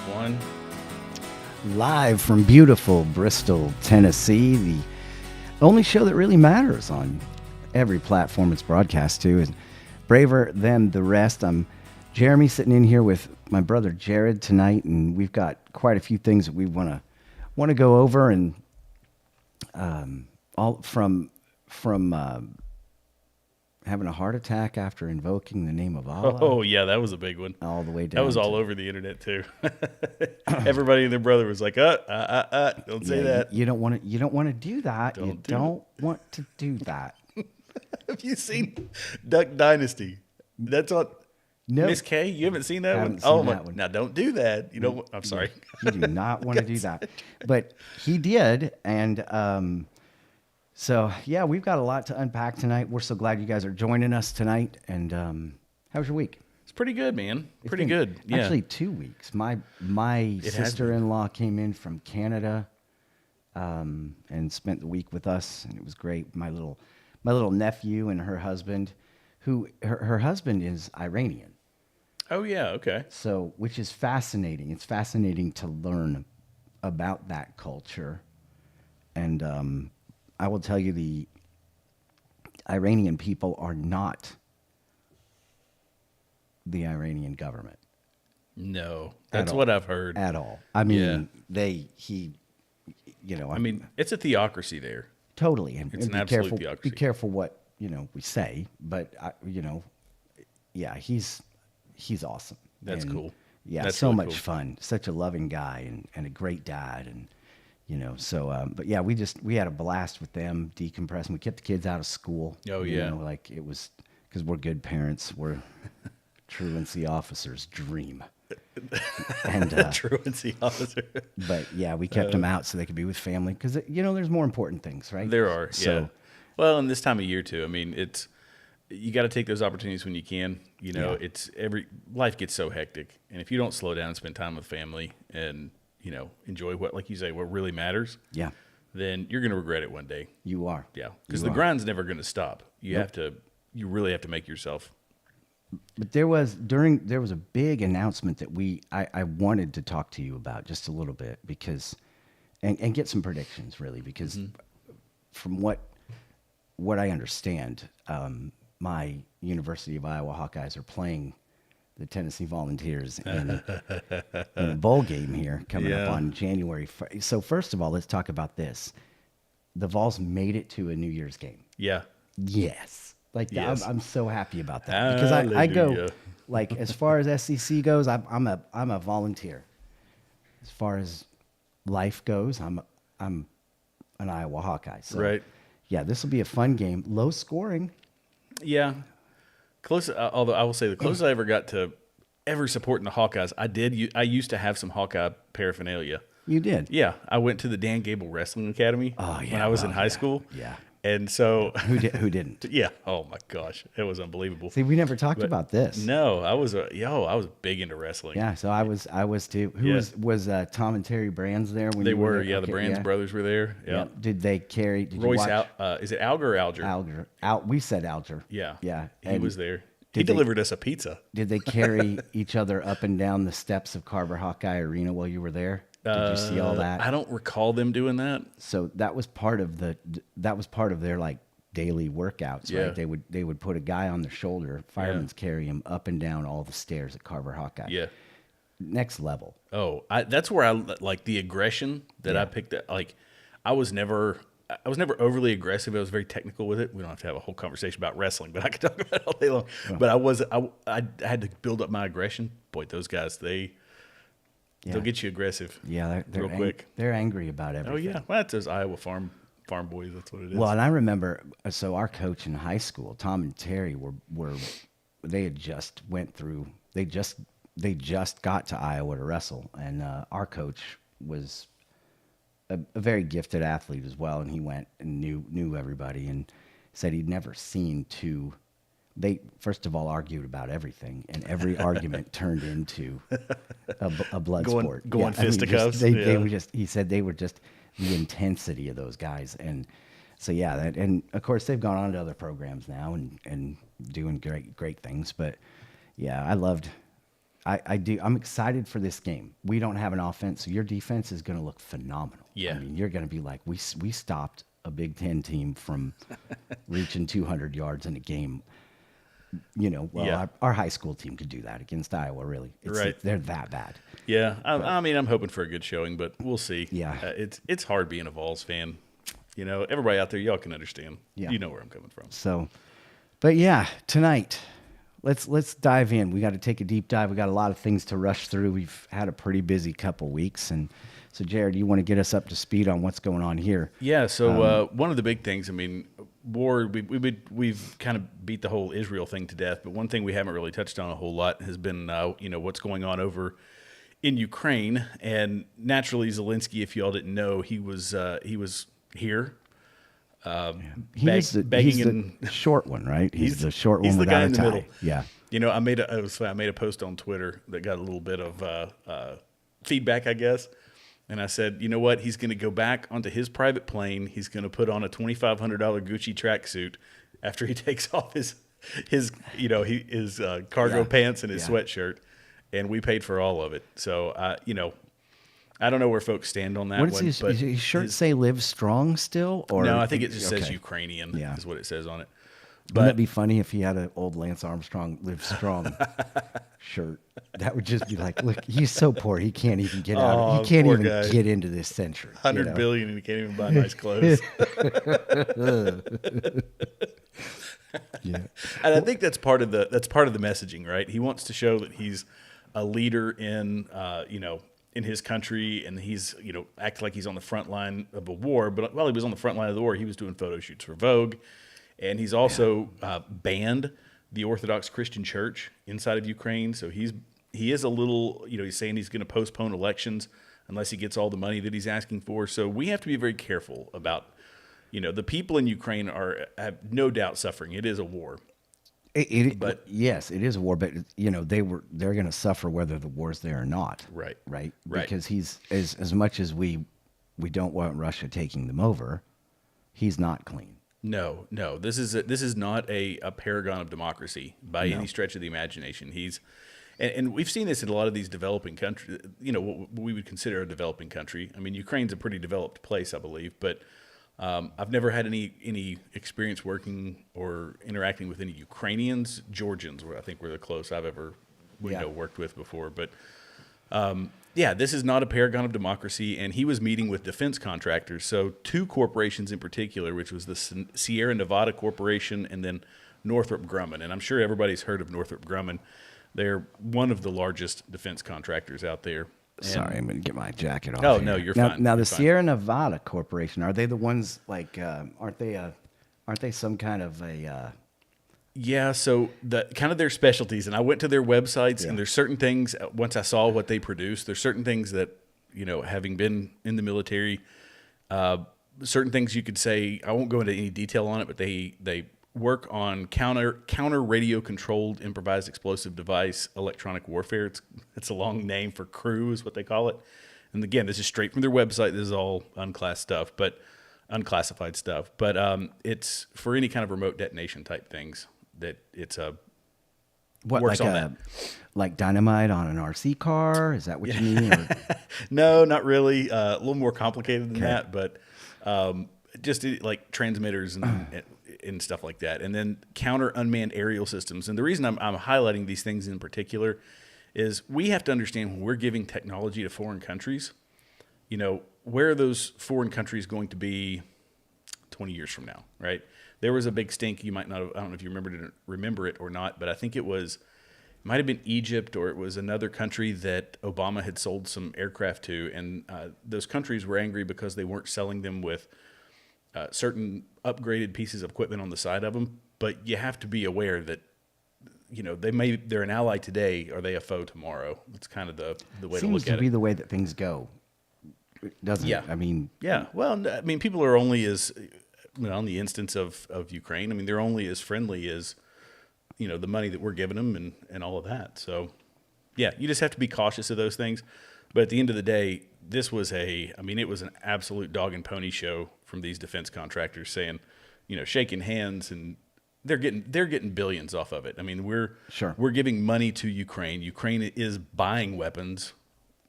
one. Live from beautiful Bristol, Tennessee, the only show that really matters on every platform it's broadcast to is Braver Than the Rest. I'm Jeremy, sitting in here with my brother Jared tonight, and we've got quite a few things that we want to go over, and all from having a heart attack after invoking the name of Allah. Oh, yeah, that was a big one. All the way down. That was all over the internet, too. Everybody and their brother was like, don't say that. You don't want to do that. Don't want to do that. Have you seen Duck Dynasty? That's on Miss K. You haven't seen that one? Seen that one. Now don't do that. You know, I'm sorry. You do not want to do that. But he did, and so yeah, we've got a lot to unpack tonight. We're so glad you guys are joining us tonight. And how was your week? It's pretty good, man. Pretty good. Yeah. Actually, 2 weeks. My sister-in-law came in from Canada and spent the week with us, and it was great. My little nephew and her husband, who her husband is Iranian. Oh yeah, okay. So, which is fascinating. It's fascinating to learn about that culture, and I will tell you, the Iranian people are not the Iranian government. No, that's what I've heard. At all. I mean, I mean, it's a theocracy there. Totally. And it's an absolute theocracy. Be careful what, we say, but, yeah, he's awesome. That's cool. Yeah, that's so really much cool. fun. Such a loving guy and a great dad. And, but yeah, we had a blast with them, decompressing. We kept the kids out of school. Oh, yeah. Like it was, because we're good parents. We're truancy officer's dream. And truancy officer. But yeah, we kept them out so they could be with family, because there's more important things, right? There are. So, yeah. Well, and this time of year too. I mean, you got to take those opportunities when you can. Life gets so hectic, and if you don't slow down and spend time with family and enjoy what, like you say, what really matters. Yeah. Then you're going to regret it one day. You are. Yeah, because the grind's never going to stop. You you really have to make yourself. But there was a big announcement that I wanted to talk to you about just a little bit, because and get some predictions, really, because from what I understand, my University of Iowa Hawkeyes are playing the Tennessee Volunteers in a bowl game here coming up on January. So first of all, let's talk about this. The Vols made it to a New Year's game. Yeah. Yes. Like yes. I'm so happy about that, because I go, like, as far as SEC goes, I'm a volunteer. As far as life goes, I'm an Iowa Hawkeye. So, right. Yeah, this will be a fun game. Low scoring. Yeah. Close. Although I will say, the closest I ever got to ever supporting the Hawkeyes, I used to have some Hawkeye paraphernalia. You did? Yeah. I went to the Dan Gable Wrestling Academy when I was in high school. Yeah. And so who didn't? Yeah. Oh my gosh, it was unbelievable. See, we never talked about this. No, I was big into wrestling. Yeah, so I was too. Who was Tom and Terry Brands there? When they you were there? yeah. Okay, the Brands brothers were there. Yeah. Did they carry? Did Royce? you watch? Is it Alger or Alger? Alger. We said Alger. Yeah. Yeah. He was there. He delivered us a pizza. Did they carry each other up and down the steps of Carver Hawkeye Arena while you were there? Did you see all that? I don't recall them doing that. So that was part of their like daily workouts, right? They would put a guy on their shoulder, firemen's carry him up and down all the stairs at Carver Hawkeye. Yeah. Next level. Oh, that's where I like the aggression that I picked up. Like, I was never overly aggressive. I was very technical with it. We don't have to have a whole conversation about wrestling, but I could talk about it all day long. Oh. But I had to build up my aggression. Boy, those guys, they'll get you aggressive. Yeah, they're real quick. They're angry about everything. Oh yeah, well, that's those Iowa farm boys. That's what it is. Well, and I remember, so our coach in high school, Tom and Terry, they had just went through. They just got to Iowa to wrestle, and our coach was a very gifted athlete as well, and he went and knew everybody, and said he'd never seen two. They first of all argued about everything, and every argument turned into a blood sport. Going fisticuffs. They were just. He said they were just the intensity of those guys, and so and of course they've gone on to other programs now and doing great things. But yeah, I loved I do. I'm excited for this game. We don't have an offense, so your defense is going to look phenomenal. Yeah. I mean, you're going to be like, we stopped a Big Ten team from reaching 200 yards in a game. Our high school team could do that against Iowa, really. Right. They're that bad. Yeah. I mean, I'm hoping for a good showing, but we'll see. Yeah. It's hard being a Vols fan. Everybody out there, y'all can understand. Yeah. You know where I'm coming from. So, but yeah, tonight, let's dive in. We got to take a deep dive. We got a lot of things to rush through. We've had a pretty busy couple weeks, and so Jared, you want to get us up to speed on what's going on here? Yeah. So one of the big things, I mean, war. We've kind of beat the whole Israel thing to death, but one thing we haven't really touched on a whole lot has been what's going on over in Ukraine, and naturally Zelensky, if y'all didn't know, he was here. He's the short one, right? He's the short one without a tie. Middle. Yeah. I made a post on Twitter that got a little bit of feedback, I guess. And I said, you know what? He's going to go back onto his private plane. He's going to put on a $2,500 Gucci tracksuit after he takes off his cargo pants and his sweatshirt. And we paid for all of it. So, I don't know where folks stand on that. What does his shirt say? Live strong still? Or no, I think it just says Ukrainian is what it says on it. But wouldn't it be funny if he had an old Lance Armstrong Live Strong shirt? That would just be like, look, he's so poor he can't even get out. He can't even get into this century. $100 billion and he can't even buy nice clothes. Yeah, and I think that's part of the messaging, right? He wants to show that he's a leader in in his country, and he's act like he's on the front line of a war. But while he was on the front line of the war, he was doing photo shoots for Vogue. And he's also banned the Orthodox Christian Church inside of Ukraine. So he is a little, he's saying he's going to postpone elections unless he gets all the money that he's asking for. So we have to be very careful about, the people in Ukraine have no doubt suffering. It is a war. Yes, it is a war, but they're going to suffer whether the war's there or not. Right. Because he's as much as we don't want Russia taking them over, he's not clean. No. This is not a paragon of democracy by any stretch of the imagination. And we've seen this in a lot of these developing countries. What we would consider a developing country. I mean, Ukraine's a pretty developed place, I believe, but I've never had any experience working or interacting with any Ukrainians. Georgians, I think, were the closest I've ever worked with before, but. This is not a paragon of democracy, and he was meeting with defense contractors. So two corporations in particular, which was the Sierra Nevada Corporation and then Northrop Grumman. And I'm sure everybody's heard of Northrop Grumman. They're one of the largest defense contractors out there. Sorry, I'm going to get my jacket off. Oh, here. no, you're fine. Now, the Sierra Nevada Corporation, are they the ones aren't they some kind of a... Yeah, so the kind of their specialties, and I went to their websites, and there's certain things, once I saw what they produce, there's certain things that, having been in the military, certain things you could say, I won't go into any detail on it, but they work on counter radio controlled improvised explosive device electronic warfare. It's a long name for CREW is what they call it. And again, this is straight from their website. This is all unclassified stuff, but it's for any kind of remote detonation type things. That it's works on that. Like dynamite on an RC car? Is that what you mean? Or? No, not really. A little more complicated than that, but just like transmitters and stuff like that. And then counter unmanned aerial systems. And the reason I'm highlighting these things in particular is we have to understand when we're giving technology to foreign countries, where are those foreign countries going to be 20 years from now, right? There was a big stink. You might not have, I don't know if you remember it or not, but I think it might have been Egypt or it was another country that Obama had sold some aircraft to. And those countries were angry because they weren't selling them with certain upgraded pieces of equipment on the side of them. But you have to be aware that, they're an ally today. Are they a foe tomorrow? It's kind of the way to look at it. Seems to be the way that things go, doesn't it? I mean. Yeah. Well, I mean, people are only as... on the instance of Ukraine, I mean, they're only as friendly as, the money that we're giving them and all of that. So, yeah, you just have to be cautious of those things. But at the end of the day, this was it was an absolute dog and pony show from these defense contractors saying, shaking hands and they're getting billions off of it. I mean, we're giving money to Ukraine. Ukraine is buying weapons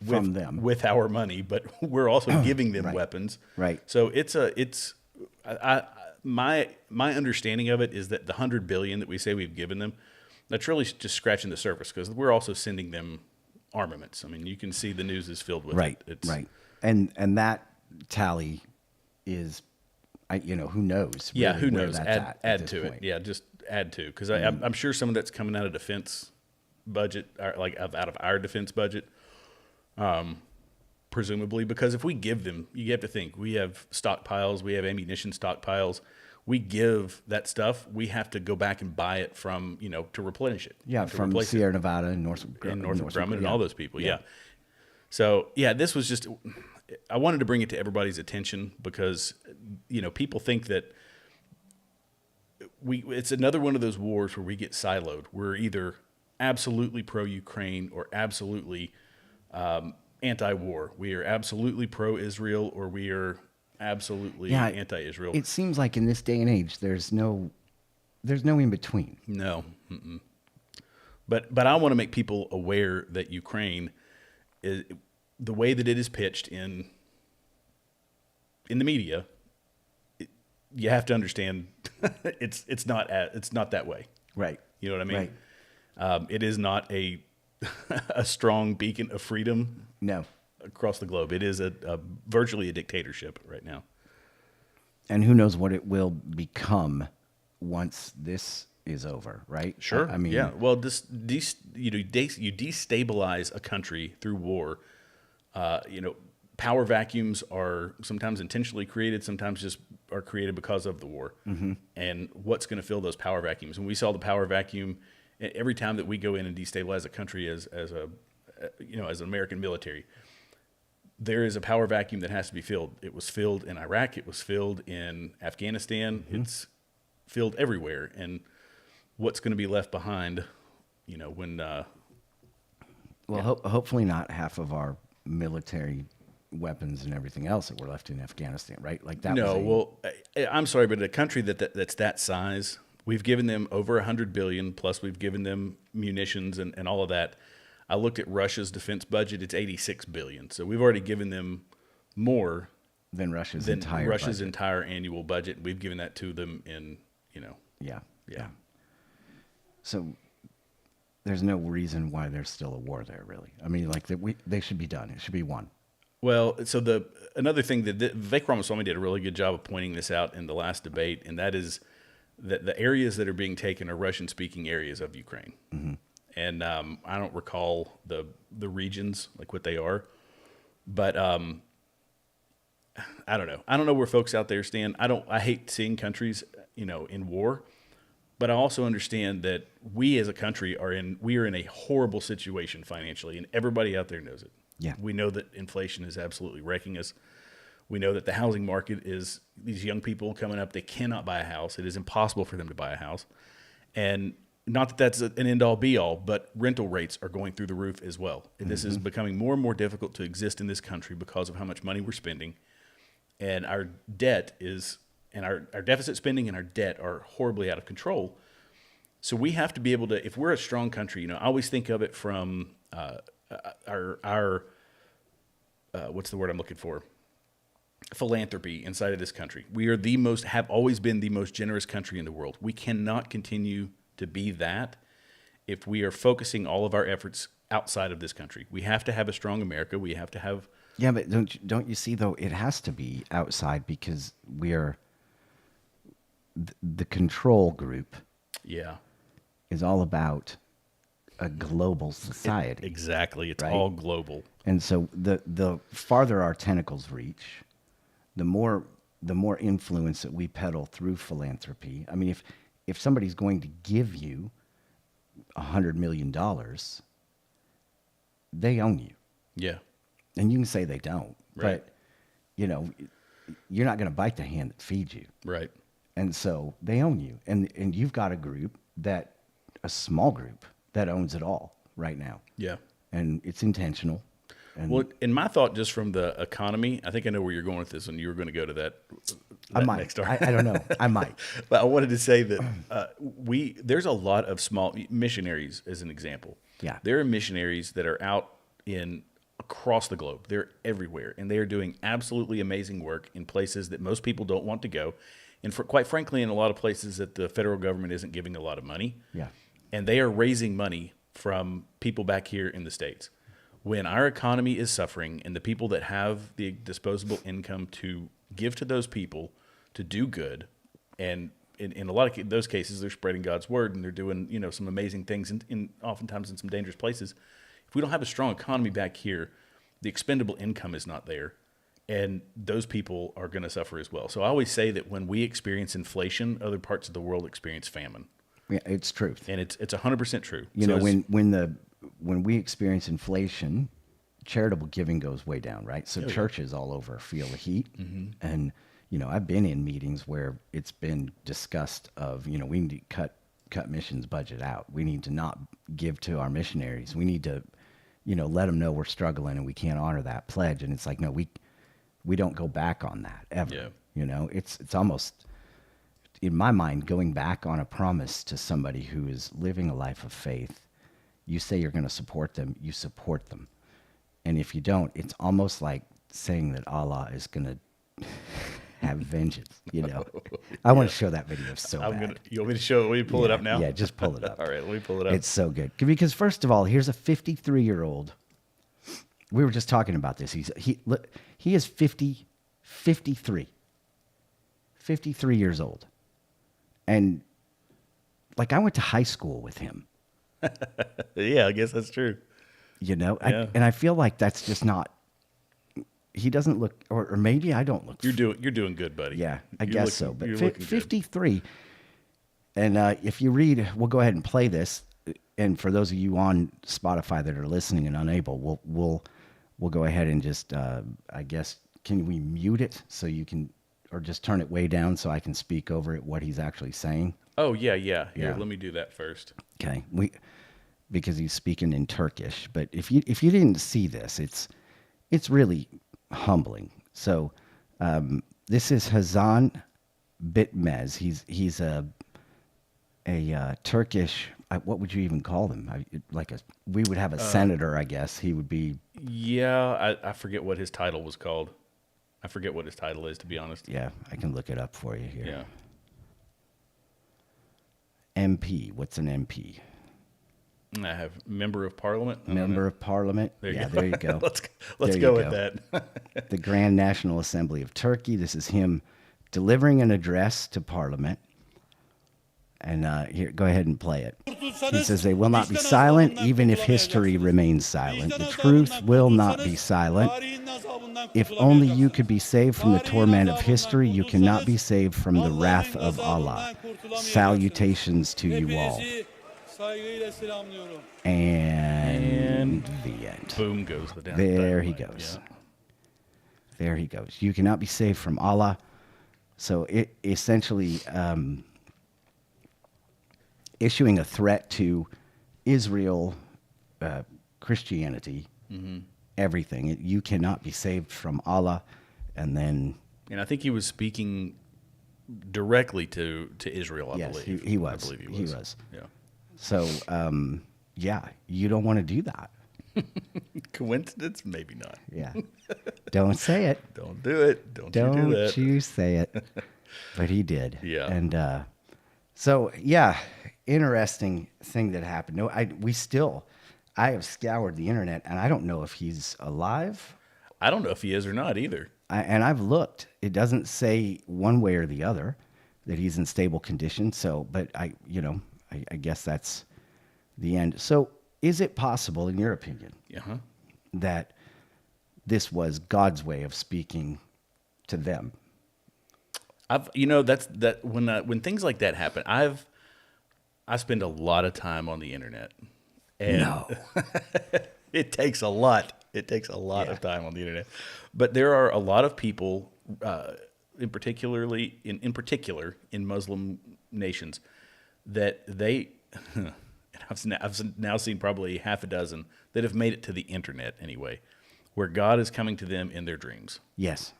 from them with our money, but we're also giving them right. weapons. Right. So my understanding of it is that the $100 billion that we say we've given them, that's really just scratching the surface, because we're also sending them armaments. I mean, you can see the news is filled with right. it. Right. And that tally is, who knows? Yeah, really who where knows? that's Add this to point. it. Yeah, just add to, because I'm sure some of that's coming out of defense budget, or like out of our defense budget, presumably. Because if we give them, you have to think, we have stockpiles, we have ammunition stockpiles. We give that stuff, we have to go back and buy it from, to replenish it. Yeah, from Sierra Nevada and Northrop Grumman and all those people. Yeah. So this was just, I wanted to bring it to everybody's attention, because people think that it's another one of those wars where we get siloed. We're either absolutely pro-Ukraine or absolutely anti-war. We are absolutely pro-Israel, or we are absolutely anti-Israel. It seems like in this day and age, there's no in between. No. Mm-mm. But I want to make people aware that Ukraine is, the way that it is pitched in the media, you have to understand it's not that way. Right. You know what I mean? Right. It is not a strong beacon of freedom. No. Across the globe, it is virtually a dictatorship right now. And who knows what it will become once this is over, right? Sure. I mean, yeah. Well, you destabilize a country through war. Power vacuums are sometimes intentionally created, sometimes just are created because of the war. Mm-hmm. And what's going to fill those power vacuums? And we saw the power vacuum every time that we go in and destabilize a country as an American military. There is a power vacuum that has to be filled. It was filled in Iraq. It was filled in Afghanistan. Mm-hmm. It's filled everywhere. And what's going to be left behind, when... hopefully not half of our military weapons and everything else that were left in Afghanistan, right? Like that. No, I'm sorry, but a country that's that size, we've given them over $100 billion, plus we've given them munitions and all of that. I looked at Russia's defense budget; it's $86 billion. So we've already given them more than Russia's entire annual budget. We've given that to them in, Yeah. So there's no reason why there's still a war there, really. I mean, like they should be done. It should be won. Well, so another thing that Vivek Ramaswamy did a really good job of pointing this out in the last debate, and that is that the areas that are being taken are Russian-speaking areas of Ukraine. Mm-hmm. And I don't recall the regions, like what they are, but I don't know. I don't know where folks out there stand. I hate seeing countries, in war, but I also understand that we as a country are in a horrible situation financially, and everybody out there knows it. Yeah. We know that inflation is absolutely wrecking us. We know that the housing market is, these young people coming up, they cannot buy a house. It is impossible for them to buy a house. And not that that's an end-all be-all, but rental rates are going through the roof as well. And this is becoming more and more difficult to exist in this country because of how much money we're spending. And our debt is, and our deficit spending and our debt are horribly out of control. So we have to be able to, if we're a strong country, I always think of it from our what's the word I'm looking for? Philanthropy inside of this country. We are have always been the most generous country in the world. We cannot continue to be that if we are focusing all of our efforts outside of this country. We have to have a strong America. We have to have... Yeah, but don't you see, though, it has to be outside because we are... The control group is all about a global society. Exactly. It's right? all global. And so the farther our tentacles reach, the more influence that we peddle through philanthropy. I mean, if somebody's going to give you $100 million, they own you. Yeah. And you can say they don't, right. but you're not going to bite the hand that feeds you. Right. And so they own you. And you've got a small group that owns it all right now. Yeah. And it's intentional. And Well, in my thought, just from the economy, I think I know where you're going with this, and you were going to go to that I might. next story. I don't know. I might. But I wanted to say that there's a lot of small missionaries, as an example. Yeah. There are missionaries that are out across the globe. They're everywhere, and they are doing absolutely amazing work in places that most people don't want to go, and quite frankly, in a lot of places that the federal government isn't giving a lot of money. Yeah. And they are raising money from people back here in the States. When our economy is suffering and the people that have the disposable income to give to those people to do good, and in a lot of those cases, they're spreading God's word and they're doing, some amazing things in oftentimes in some dangerous places. If we don't have a strong economy back here, the expendable income is not there, and those people are going to suffer as well. So I always say that when we experience inflation, other parts of the world experience famine. Yeah, it's truth. And it's 100% true. When we experience inflation, charitable giving goes way down, right? So churches all over feel the heat. Mm-hmm. And, I've been in meetings where it's been discussed of, we need to cut missions budget out. We need to not give to our missionaries. We need to, let them know we're struggling and we can't honor that pledge. And it's like, no, we don't go back on that ever. Yeah. It's almost, in my mind, going back on a promise to somebody who is living a life of faith. You say you're going to support them, you support them. And if you don't, it's almost like saying that Allah is going to have vengeance, I want to show that video so bad. You want me to show it? Will you pull it up now? Yeah, just pull it up. All right, let me pull it up. It's so good. Because first of all, here's a 53-year-old. We were just talking about this. He is 53 years old. And like I went to high school with him. Yeah, I guess that's true. And I feel like that's just not. He doesn't look, or maybe I don't look. You're doing good, buddy. Yeah, I guess so. But 53. And if you read, we'll go ahead and play this. And for those of you on Spotify that are listening and unable, we'll go ahead and just, I guess, can we mute it so you can, or just turn it way down so I can speak over it what he's actually saying? Oh yeah. Here, let me do that first. Okay, because he's speaking in Turkish. But if you didn't see this, it's really humbling. So this is Hazan Bitmez. He's a Turkish. What would you even call them? We would have a senator, I guess. He would be. Yeah, I forget what his title was called. I forget what his title is, to be honest. Yeah, I can look it up for you here. Yeah. MP. What's an MP? I have member of parliament. Member of parliament. There you go. let's go with that. The Grand National Assembly of Turkey. This is him delivering an address to parliament. And here, go ahead and play it. He says, they will not be silent, even if history remains silent. The truth will not be silent. If only you could be saved from the torment of history, you cannot be saved from the wrath of Allah. Salutations to you all. And the end. Boom goes the down. There he goes. Yeah. There he goes. You cannot be saved from Allah. So it essentially issuing a threat to Israel, Christianity, everything. You cannot be saved from Allah. And I think he was speaking directly to Israel, I believe. Yes, he was. I believe he was. Yeah. So, you don't want to do that. Coincidence? Maybe not. Yeah. Don't say it. Don't do it. Don't you do that. Don't you say it. But he did. Yeah. And interesting thing that happened. No, I have scoured the internet, and I don't know if he's alive. I don't know if he is or not either. And I've looked. It doesn't say one way or the other that he's in stable condition. So, but I guess that's the end. So is it possible, in your opinion, that this was God's way of speaking to them? When things like that happen, I spend a lot of time on the internet. And no. It takes a lot. It takes a lot of time on the internet. But there are a lot of people, in particular in Muslim nations, that I've now seen probably half a dozen that have made it to the internet anyway, where God is coming to them in their dreams. Yes.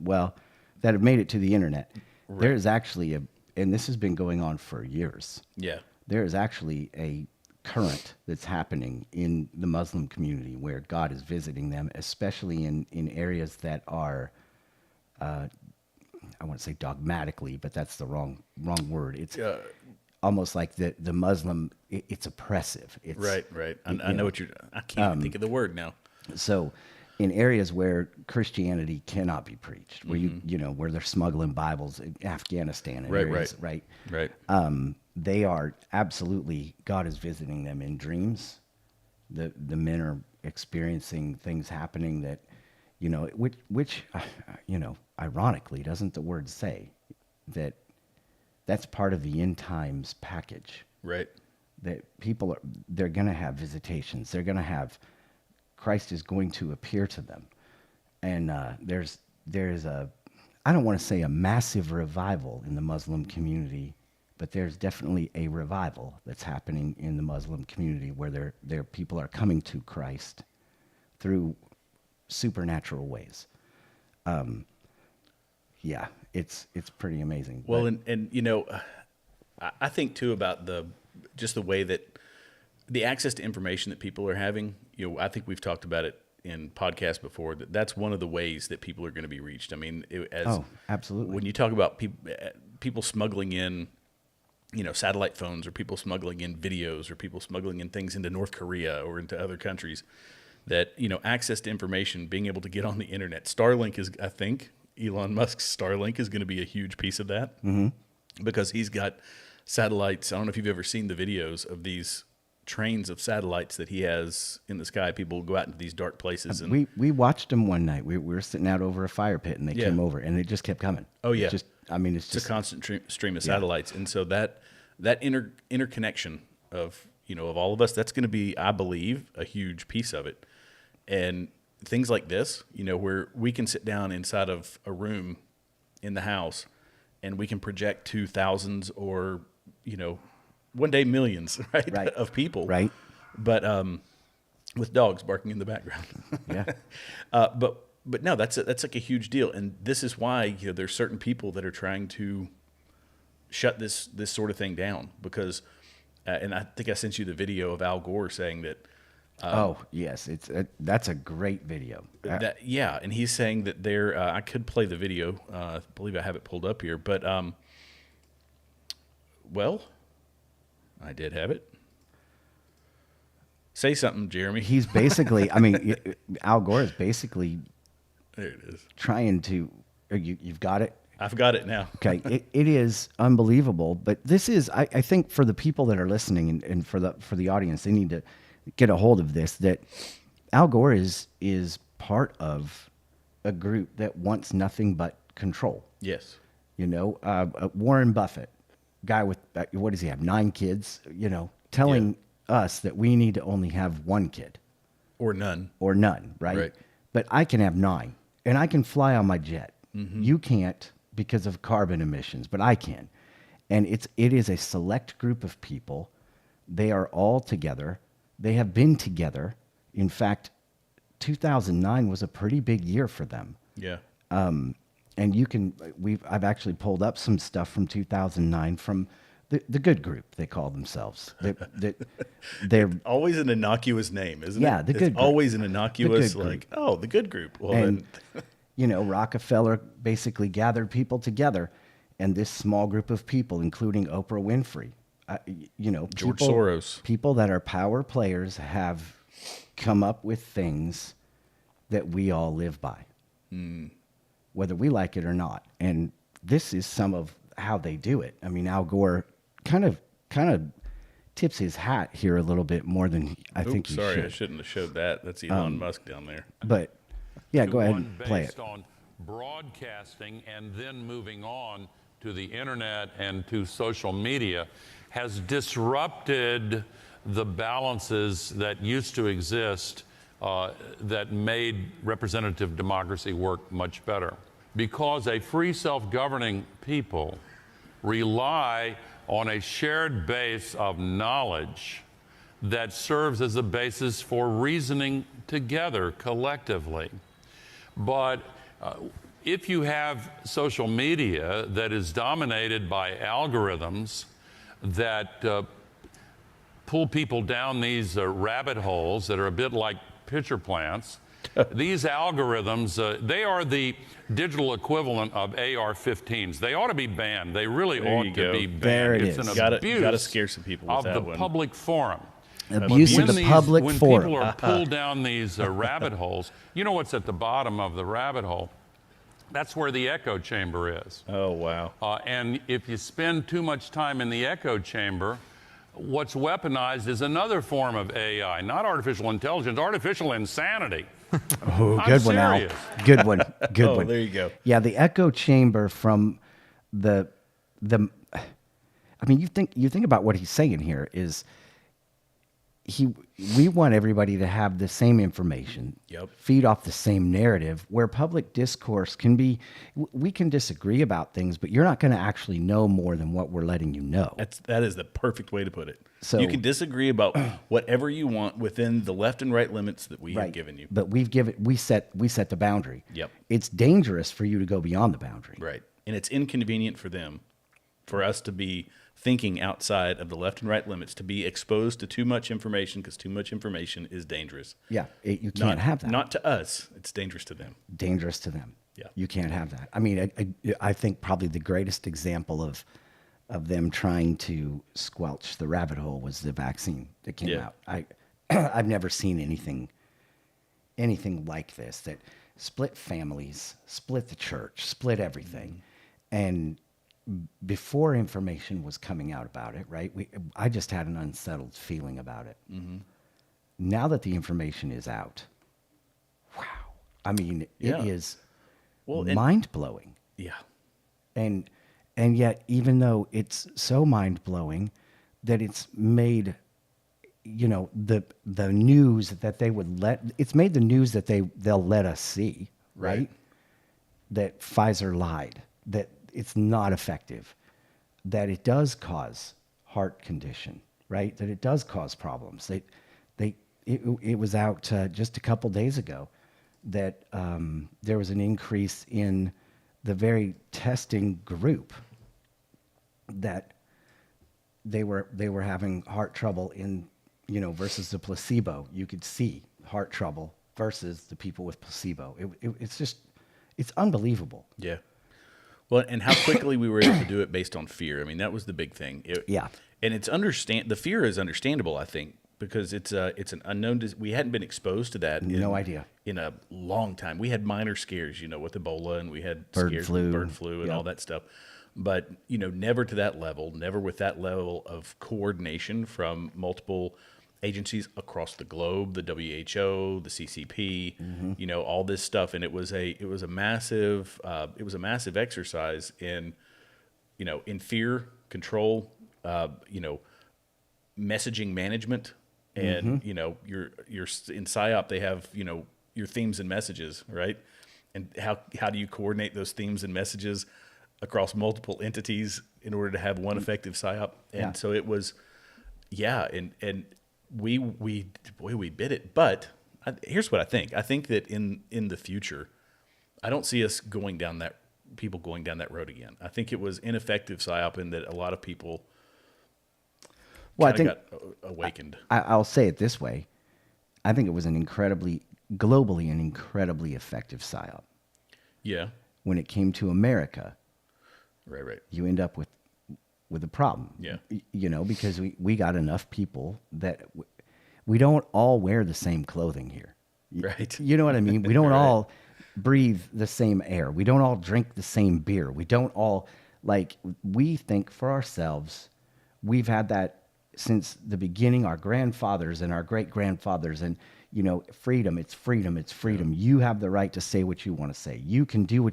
Well, that have made it to the internet. Right. There is actually and this has been going on for years. Yeah. There is actually a current that's happening in the Muslim community where God is visiting them, especially in areas that are, I want to say dogmatically, but that's the wrong word. It's almost like the Muslim, it's oppressive. It's, right. I know what I can't think of the word now. So in areas where Christianity cannot be preached, where where they're smuggling Bibles in Afghanistan and areas, right? They are absolutely, God is visiting them in dreams. The men are experiencing things happening that, which ironically, doesn't the word say that that's part of the end times package? Right. That they're going to have visitations. They're going to have, Christ is going to appear to them. And there's I don't want to say a massive revival in the Muslim community, but there's definitely a revival that's happening in the Muslim community where their people are coming to Christ through supernatural ways. Yeah, it's pretty amazing. Well, and I think too about the way that the access to information that people are having. I think we've talked about it in podcasts before. That's one of the ways that people are going to be reached. I mean, absolutely. When you talk about people smuggling in, satellite phones, or people smuggling in videos, or people smuggling in things into North Korea or into other countries, that access to information, being able to get on the internet. Starlink is, I think, Elon Musk's Starlink is going to be a huge piece of that, because he's got satellites. I don't know if you've ever seen the videos of these trains of satellites that he has in the sky. People go out into these dark places. And we watched them one night. We were sitting out over a fire pit, and they came over, and it just kept coming. Oh yeah, it's just a constant stream of satellites, and so that interconnection of of all of us, that's going to be, I believe, a huge piece of it. And things like this, where we can sit down inside of a room in the house, and we can project to thousands or one day millions, right. of people, right? But with dogs barking in the background, yeah. But no, that's like a huge deal, and this is why there's certain people that are trying to shut this sort of thing down, because, and I think I sent you the video of Al Gore saying that. Oh yes, that's a great video. And he's saying that I could play the video. I believe I have it pulled up here, but well, I did have it. Say something, Jeremy. He's basically, Al Gore is basically. There it is. Trying to, you've got it. I've got it now. Okay, it is unbelievable, but this is, I think, for the people that are listening and for the audience, they need to get a hold of this. That Al Gore is part of a group that wants nothing but control. Yes. Warren Buffett, guy with what does he have? 9 kids. Telling us that we need to only have 1 kid, or none, right? But I can have 9, and I can fly on my jet. Mm-hmm. You can't, because of carbon emissions, but I can. And it is a select group of people. They are all together. They have been together. In fact, 2009 was a pretty big year for them. Yeah. And I've actually pulled up some stuff from 2009 from the good group, they call themselves. They're always an innocuous name, isn't it? Yeah, the good group. Always an innocuous, the good group. Well, and, Rockefeller basically gathered people together, and this small group of people, including Oprah Winfrey, George Soros, people that are power players, have come up with things that we all live by, whether we like it or not. And this is some of how they do it. Al Gore kind of tips his hat here a little bit more than I think he should. Sorry, I shouldn't have showed that. That's Elon Musk down there. But yeah, go ahead and play it. Based on broadcasting and then moving on to the internet and to social media has disrupted the balances that used to exist that made representative democracy work much better. Because a free self-governing people rely on a shared base of knowledge that serves as a basis for reasoning together collectively. But if you have social media that is dominated by algorithms that pull people down these rabbit holes that are a bit like pitcher plants, these algorithms, they are the digital equivalent of AR-15s. They ought to be banned. They really ought to be banned. There it it's is. an abuse Gotta scare some people with of that the one. public forum. Abuse of the public when forum. people are pulled down these rabbit holes, you know what's at the bottom of the rabbit hole? That's where the echo chamber is. Oh, wow. And if you spend too much time in the echo chamber, what's weaponized is another form of AI, not artificial intelligence, artificial insanity. Oh, good one, Al. serious. Good one. Good Oh, one. there you go. Yeah, the echo chamber from the. I mean, you think about what he's saying here is. We want everybody to have the same information, Yep. feed off the same narrative, where public discourse can be, we can disagree about things, but you're not going to actually know more than what we're letting you know. That is the perfect way to put it. So- you can disagree about whatever you want within the left and right limits that we have Right. given you. But we set the boundary. Yep. It's dangerous for you to go beyond the boundary. Right. And it's inconvenient for them, for us to be thinking outside of the left and right limits, to be exposed to too much information, because too much information is dangerous. Yeah, you can't have that. Not to us. It's dangerous to them. Dangerous to them. Yeah. You can't have that. I mean, I think probably the greatest example of them trying to squelch the rabbit hole was the vaccine that came Yeah. out. I've never seen anything like this, that split families, split the church, split everything. And before information was coming out about it, right? I just had an unsettled feeling about it. Mm-hmm. Now that the information is out, wow. I mean, Yeah. it is Well, and- mind-blowing. Yeah. And yet, even though it's so mind-blowing that it's made, the news that they would it's made the news that they'll let us see, right? That Pfizer lied, that it's not effective, that it does cause heart condition, right? That it does cause problems. It was out just a couple days ago that there was an increase in the very testing group, that they were having heart trouble in, versus the placebo. You could see heart trouble versus the people with placebo. It's unbelievable. Yeah. Well, and how quickly we were able to do it based on fear. I mean, that was the big thing. Yeah. And the fear is understandable, I think, because it's an unknown. We hadn't been exposed to that. No idea. In a long time. We had minor scares, with Ebola, and we had Bird scares flu. with bird flu and all that stuff. But, never to that level, never with that level of coordination from multiple agencies across the globe, the WHO, the CCP, all this stuff. And it was a massive exercise in, in fear, control, messaging management, and you're in PSYOP. They have your themes and messages, right? And how do you coordinate those themes and messages across multiple entities in order to have one effective PSYOP? And so it was, and we bit it. But here's what I think. I think that in the future, I don't see us going down that road again. I think it was ineffective PSYOP in that a lot of people got awakened. I'll say it this way. I think it was globally an incredibly effective PSYOP. Yeah. When it came to America, Right. you end up with a problem. Yeah. Because we got enough people that we don't all wear the same clothing here. Right. You know what I mean? We don't all breathe the same air. We don't all drink the same beer. We don't all, we think for ourselves. We've had that since the beginning, our grandfathers and our great-grandfathers, and, freedom, it's freedom, it's freedom. Yeah. You have the right to say what you want to say. You can do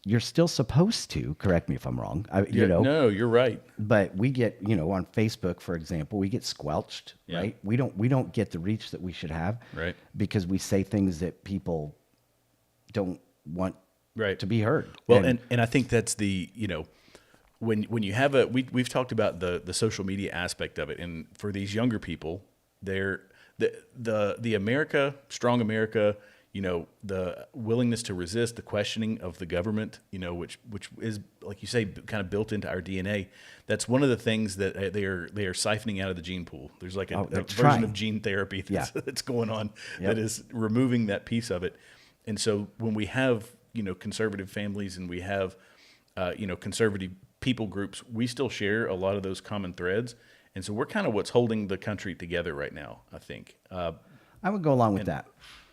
you're still supposed to, correct me if I'm wrong. No, you're right. But we get, on Facebook, for example, we get squelched, right? We don't get the reach that we should have, right? Because we say things that people don't want to be heard. Well, and I think that's the, when you have we've talked about the social media aspect of it, and for these younger people, they're the America, strong America, the willingness to resist, the questioning of the government, which is, like you say, kind of built into our DNA. That's one of the things that they are siphoning out of the gene pool. There's like a version of gene therapy that's going on that is removing that piece of it. And so when we have, conservative families and we have, conservative people groups, we still share a lot of those common threads. And so we're kind of what's holding the country together right now, I think. I would go along with that.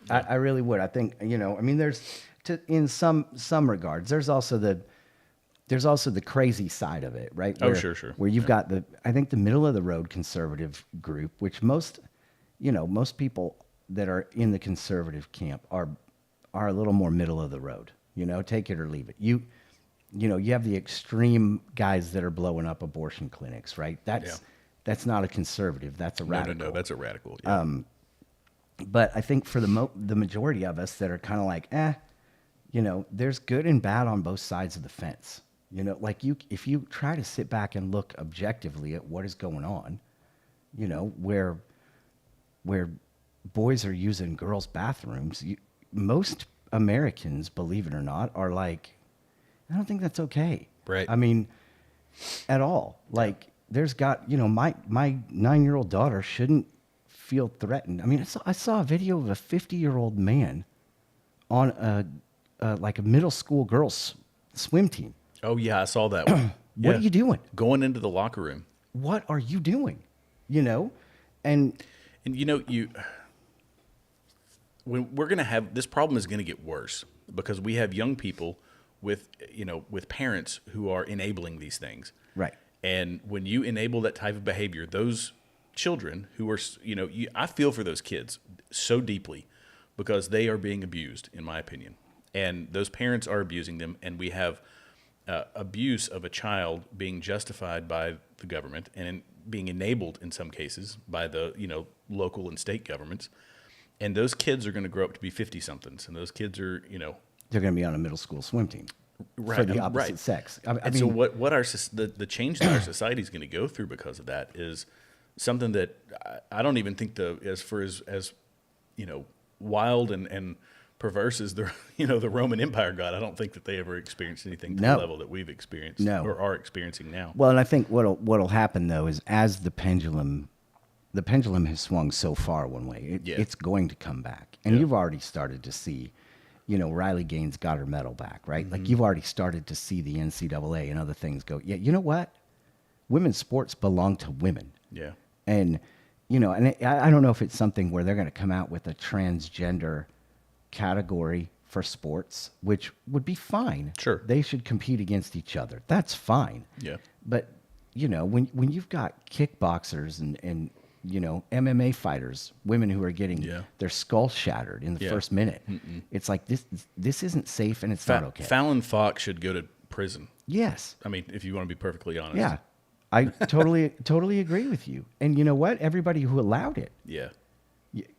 Yeah. I really would. I think, there's in some regards, there's also the crazy side of it, right? Where, sure. Where you've got I think the middle of the road conservative group, which most people that are in the conservative camp are a little more middle of the road, take it or leave it. You have the extreme guys that are blowing up abortion clinics, right? That's not a conservative. That's a radical. No, that's a radical. Yeah. But I think for the majority of us that are kind of like, there's good and bad on both sides of the fence. If you try to sit back and look objectively at what is going on, where boys are using girls' bathrooms, most Americans, believe it or not, are like, I don't think that's okay. Right. I mean, at all. Like, there's got, my 9-year-old daughter shouldn't feel threatened. I mean, I saw a video of a 50-year-old man on a middle school girls swim team. Oh yeah, I saw that one. What are you doing? Going into the locker room. What are you doing? And when we're going to have this problem is going to get worse because we have young people with parents who are enabling these things. Right. And when you enable that type of behavior, those children who are, I feel for those kids so deeply because they are being abused, in my opinion. And those parents are abusing them. And we have abuse of a child being justified by the government and being enabled in some cases by the, local and state governments. And those kids are going to grow up to be 50-somethings. And those kids are, they're going to be on a middle school swim team. Right, for the opposite sex. I mean, so what the change that our society is going to go through because of that is something that I don't even think as wild and perverse as the the Roman Empire got. I don't think that they ever experienced anything to the level that we've experienced or are experiencing now. Well, and I think what'll happen though is as the pendulum has swung so far one way, it's going to come back, and you've already started to see. Riley Gaines got her medal back, right? Mm-hmm. Like you've already started to see the NCAA and other things go, yeah, you know what? Women's sports belong to women. Yeah. And, and I don't know if it's something where they're going to come out with a transgender category for sports, which would be fine. Sure. They should compete against each other. That's fine. Yeah. But, when you've got kickboxers and MMA fighters, women who are getting their skull shattered in the first minute. Mm-mm. It's like this isn't safe and it's not okay. Fallon Fox should go to prison. Yes. I mean, if you want to be perfectly honest. Yeah. I totally agree with you. And you know what? Everybody who allowed it. Yeah.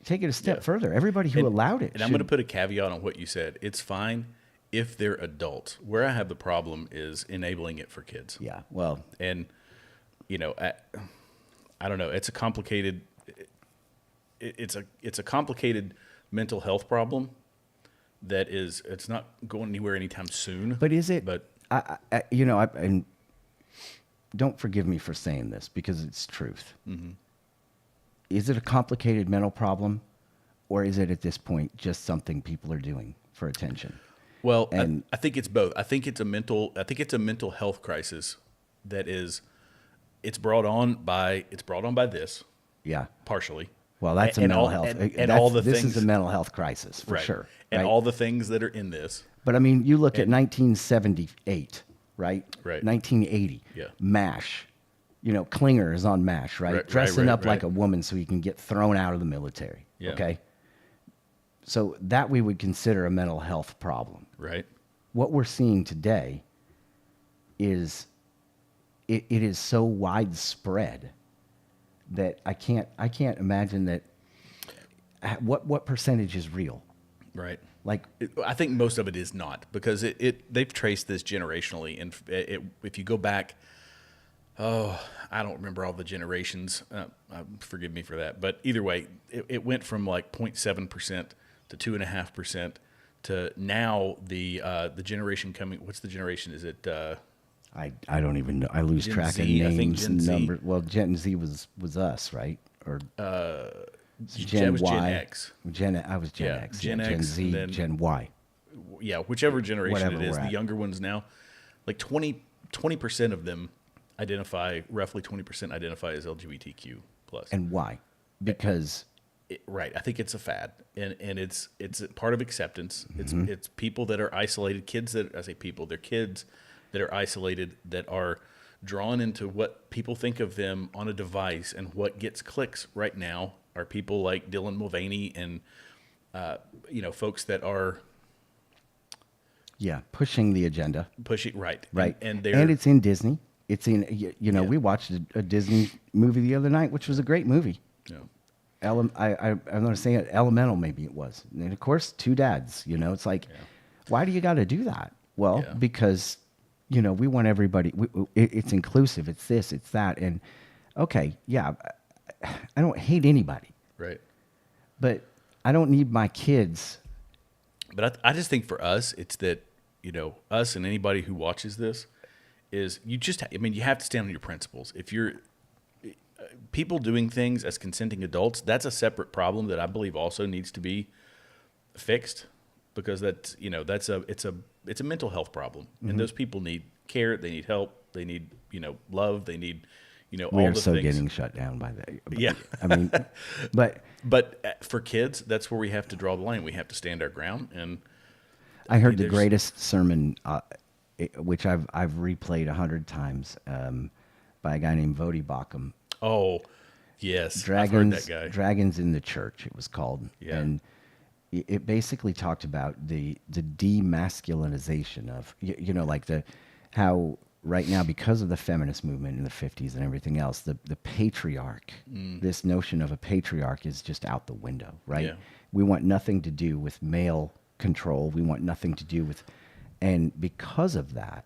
Take it a step further. Everybody who allowed it. And I'm going to put a caveat on what you said. It's fine if they're adults. Where I have the problem is enabling it for kids. Yeah. Well. And, I don't know. It's a complicated. It's a complicated mental health problem. It's not going anywhere anytime soon. But is it? But and don't forgive me for saying this because it's truth. Mm-hmm. Is it a complicated mental problem, or is it at this point just something people are doing for attention? Well, I think it's both. I think it's a mental health crisis that is. It's brought on by this. Yeah. Partially. Well, that's a mental health. And all the things. This is a mental health crisis for sure. And all the things that are in this. But I mean, you look at 1978, right? Right. 1980. Yeah. MASH. Klinger is on MASH, right? Dressing up like a woman so he can get thrown out of the military. Yeah. Okay. So that we would consider a mental health problem. Right. What we're seeing today is it is so widespread that I can't imagine that what percentage is real. Right. Like, I think most of it is not, because they've traced this generationally, and if you go back, I don't remember all the generations. Forgive me for that, but either way, it went from like 0.7% to 2.5% to now the generation coming. What's the generation? Is it? I don't even know. I lose Gen track Z, of I think names Gen and Z. numbers. Well, Gen Z was us, right? Or That Gen was Y. Gen X. I was Gen Yeah, X. Gen Gen X, Z, and then- Gen Y. Yeah, whichever generation Whatever it is, we're the at. younger ones now, like 20% of them roughly 20% identify as LGBTQ plus. And why? Because Right. I think it's a fad, and it's part of acceptance. Mm-hmm. It's people that are isolated, they're kids that are isolated, that are drawn into what people think of them on a device, and what gets clicks right now are people like Dylan Mulvaney and folks that are pushing the agenda. pushing right, Right. and And it's in Disney. It's in, Yeah. we watched a Disney movie the other night, which was a great movie. you know, I'm going to say it, Elemental, maybe it was. And of course, two dads, it's like, why do you got to do that? Well, Yeah. because, we want everybody, it's inclusive, it's this, it's that. And okay, yeah, I don't hate anybody, right. but I don't need my kids. But I just think for us, it's that, us and anybody who watches this is you have to stand on your principles. If you're people doing things as consenting adults, that's a separate problem that I believe also needs to be fixed, because it's a mental health problem. Mm-hmm. And those people need care. They need help. They need, love. They need, We all are the so things. getting shut down by that. Yeah. I mean, but But for kids, that's where we have to draw the line. We have to stand our ground. And I heard the there's- greatest sermon, which I've replayed 100 times, by a guy named Vodi Bakum. Oh, yes. I've heard that guy. Dragons in the Church, it was called. Yeah. And it basically talked about the demasculinization of, like how right now, because of the feminist movement in the 50s and everything else, the patriarch, this notion of a patriarch is just out the window, right? Yeah. We want nothing to do with male control. We want nothing to do with, and because of that,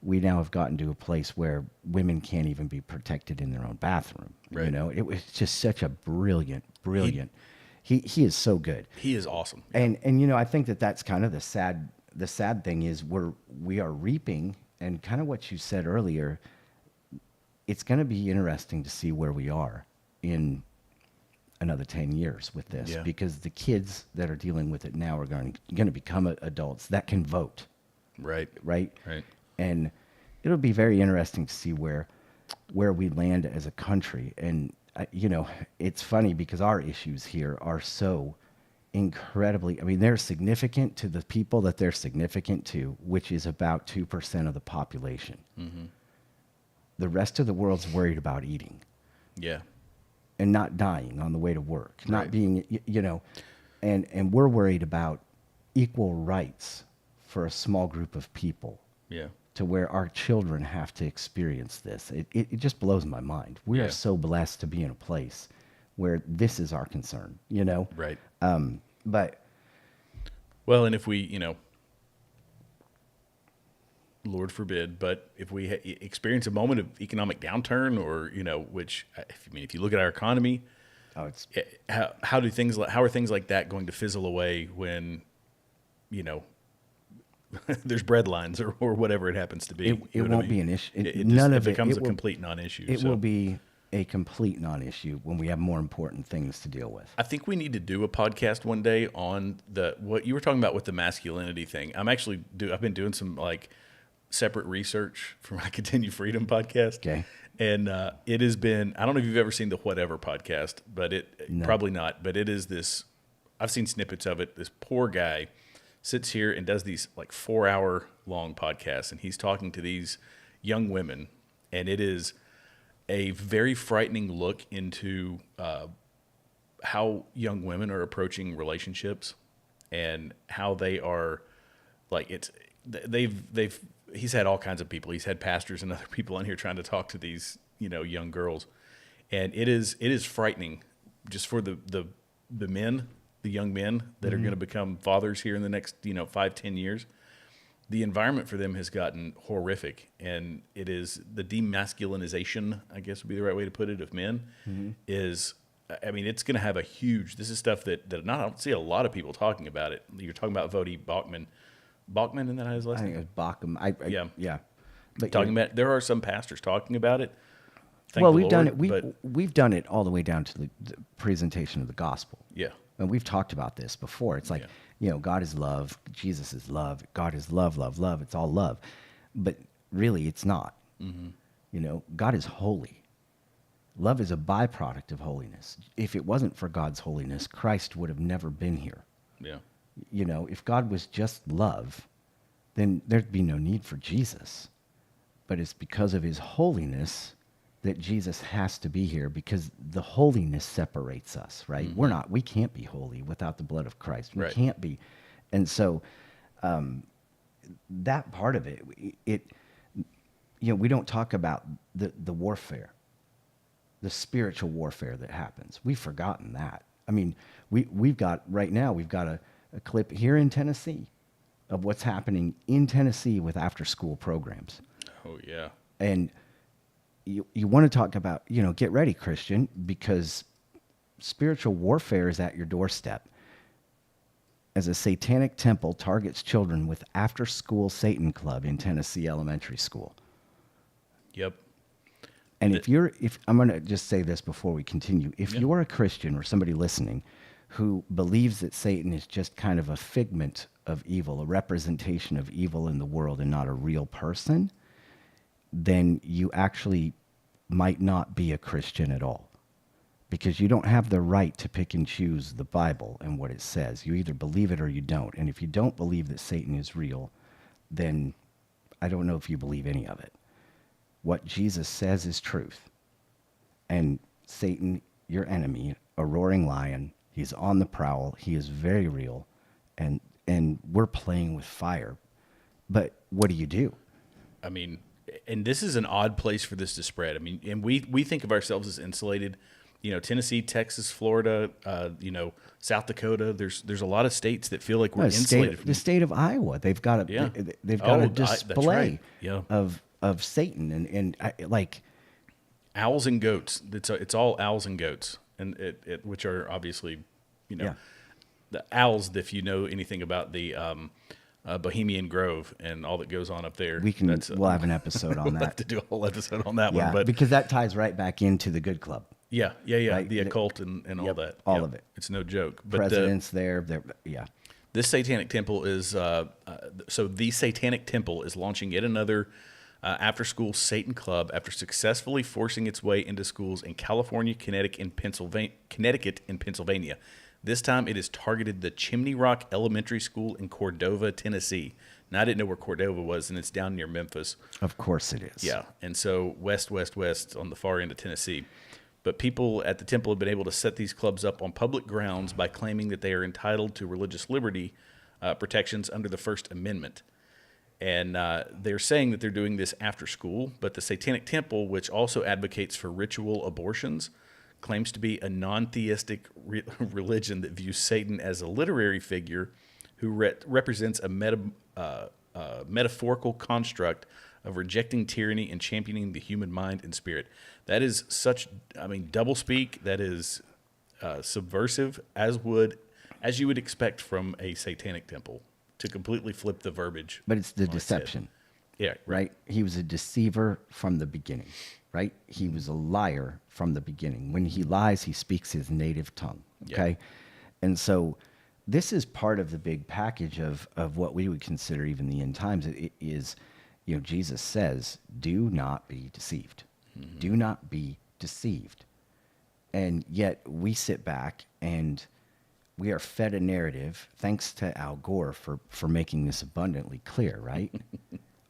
we now have gotten to a place where women can't even be protected in their own bathroom. Right. It was just such a brilliant. He is so good. He is awesome. And I think that's kind of the sad thing is we are reaping, and kind of what you said earlier, it's going to be interesting to see where we are in another 10 years with this, Yeah. because the kids that are dealing with it now are going to become adults that can vote. Right. Right. Right. And it'll be very interesting to see where we land as a country. And it's funny because our issues here are so incredibly, they're significant to the people that they're significant to, which is about 2% of the population. Mm-hmm. The rest of the world's worried about eating Yeah. and not dying on the way to work, not Right. being, and we're worried about equal rights for a small group of people, Yeah. to where our children have to experience this. It just blows my mind. We Yeah. are so blessed to be in a place where this is our concern, Right. But Well, and if we, Lord forbid, but if we experience a moment of economic downturn, or which if you look at our economy, it's how are things like that going to fizzle away when, there's bread lines or whatever it happens to be? it You know what I won't be mean? an issue. It becomes a complete non-issue. It So will be a complete non-issue when we have more important things to deal with. I think we need to do a podcast one day on what you were talking about with the masculinity thing. I've been doing some separate research for my Continue Freedom podcast. Okay. And it has been, I don't know if you've ever seen the Whatever podcast, but No. probably not, but it is this, I've seen snippets of it. This poor guy sits here and does these 4-hour long podcasts, and he's talking to these young women, and it is a very frightening look into how young women are approaching relationships, and how they are he's had all kinds of people. He's had pastors and other people on here trying to talk to these, young girls. And it is frightening just for the men the young men that are going to become fathers here in the next 5-10 years. The environment for them has gotten horrific, and it is the demasculinization, I guess would be the right way to put it, of men is, I mean, it's going to have a huge, this is stuff that I don't see a lot of people talking about it. You're talking about Vodi Bachman. Bachman, isn't that his last I name? think it was Bachman. Yeah. But Talking about, there are some pastors talking about it. Thank well, the we've done Lord, it. We've done it all the way down to the presentation of the gospel. Yeah. And we've talked about this before. It's like, God is love. Jesus is love. God is love, love, love. It's all love. But really, it's not. God is holy. Love is a byproduct of holiness. If it wasn't for God's holiness, Christ would have never been here. Yeah. If God was just love, then there'd be no need for Jesus. But it's because of his holiness that Jesus has to be here, because the holiness separates us, right? We can't be holy without the blood of Christ. We can't be. And so that part of it, we don't talk about the warfare, the spiritual warfare that happens. We've forgotten that. I mean, we've got a clip here in Tennessee of what's happening in Tennessee with after-school programs. Oh, yeah. And you want to talk about, get ready, Christian, because spiritual warfare is at your doorstep. As a satanic temple targets children with after-school Satan club in Tennessee elementary school. Yep. And if I'm going to just say this before we continue, if you're a Christian or somebody listening who believes that Satan is just kind of a figment of evil, a representation of evil in the world and not a real person, then you actually might not be a Christian at all, because you don't have the right to pick and choose the Bible and what it says. You either believe it or you don't. And if you don't believe that Satan is real, then I don't know if you believe any of it. What Jesus says is truth. And Satan, your enemy, a roaring lion, he's on the prowl. He is very real. And we're playing with fire. But what do? I mean, and this is an odd place for this to spread. I mean, and we think of ourselves as insulated. Tennessee, Texas, Florida, South Dakota. There's a lot of states that feel like we're insulated. The state of Iowa, they've got a display of Satan and like owls and goats. It's all owls and goats, and which are obviously, the owls. If you know anything about the Bohemian Grove and all that goes on up there, we'll have an episode on that. We'll have to do a whole episode on that one, but because that ties right back into the good club. Yeah. Right? The occult and all that. All of it. It's no joke. But presidents there. This satanic temple is so the Satanic Temple is launching yet another after-school Satan club after successfully forcing its way into schools in California, Connecticut, and Pennsylvania. This time it has targeted the Chimney Rock Elementary School in Cordova, Tennessee. Now, I didn't know where Cordova was, and it's down near Memphis. Of course it is. Yeah, and so west on the far end of Tennessee. But people at the temple have been able to set these clubs up on public grounds by claiming that they are entitled to religious liberty protections under the First Amendment. And they're saying that they're doing this after school, but the Satanic Temple, which also advocates for ritual abortions, claims to be a non-theistic religion that views Satan as a literary figure who represents a metaphorical construct of rejecting tyranny and championing the human mind and spirit. That is doublespeak. That is subversive, as you would expect from a satanic temple, to completely flip the verbiage. But it's the deception. Yeah. Right? He was a deceiver from the beginning, right? He was a liar from the beginning. When he lies, he speaks his native tongue, okay? Yeah. And so this is part of the big package of what we would consider even the end times. It is, Jesus says, do not be deceived. Mm-hmm. Do not be deceived. And yet we sit back and we are fed a narrative, thanks to Al Gore for making this abundantly clear, right?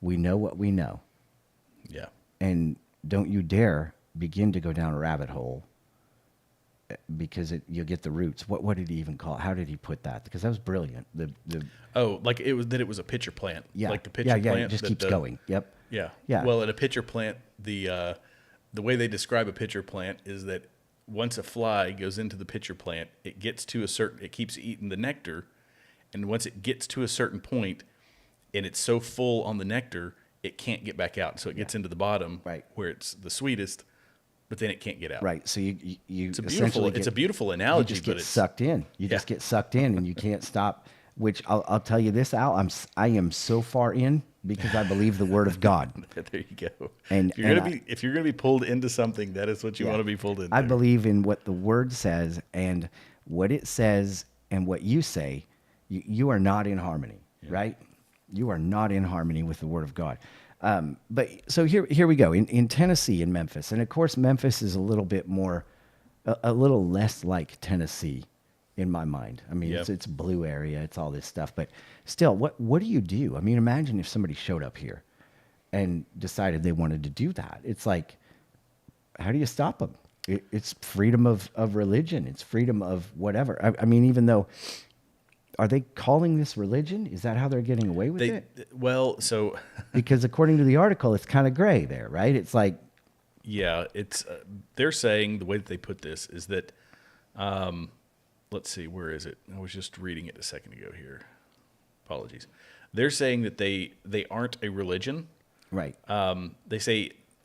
We know what we know. Yeah. And don't you dare begin to go down a rabbit hole, because you'll get the roots. What did he even call it? How did he put that? Because that was brilliant. Like it was a pitcher plant. Yeah. Like the pitcher plant. It just keeps going. Yep. Yeah. Yeah. Well, at a pitcher plant, the way they describe a pitcher plant is that once a fly goes into the pitcher plant, it keeps eating the nectar, and once it gets to a certain point, and it's so full on the nectar, it can't get back out. So it gets into the bottom, Right. where it's the sweetest, but then it can't get out. Right. So you It's a essentially beautiful analogy. You just but get it's sucked in. You just get sucked in, and you can't stop. Which I'll tell you this, Al. I am so far in because I believe the word of God. There you go. And if you're gonna be pulled into something, that is what you want to be pulled into. I believe in what the word says, and what it says and what you say. You are not in harmony, right? You are not in harmony with the word of God. But so here we go in Tennessee, in Memphis, and of course Memphis is a little bit more, a little less like Tennessee, in my mind. I mean, it's a blue area, it's all this stuff, but still, what do you do? I mean, imagine if somebody showed up here and decided they wanted to do that. It's like, how do you stop them? It's freedom of religion. It's freedom of whatever. I mean, even though, are they calling this religion? Is that how they're getting away with it? Well, so Because according to the article, it's kind of gray there, right? It's like, yeah, it's they're saying the way that they put this is that, let's see, where is it? I was just reading it a second ago here. Apologies. They're saying that they aren't a religion. right.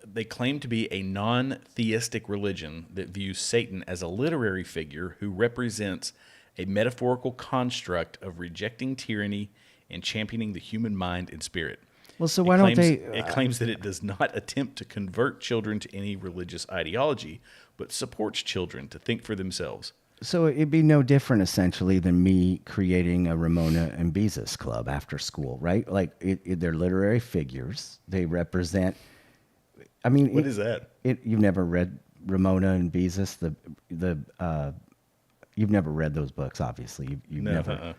They claim to be a non-theistic religion that views Satan as a literary figure who represents a metaphorical construct of rejecting tyranny and championing the human mind and spirit. Well, so why don't they? It claims that it does not attempt to convert children to any religious ideology, but supports children to think for themselves. So it'd be no different, essentially, than me creating a Ramona and Beezus club after school, right? Like they're literary figures. They represent. I mean, What is that? You've never read Ramona and Beezus, you've never read those books, obviously. You've No, never.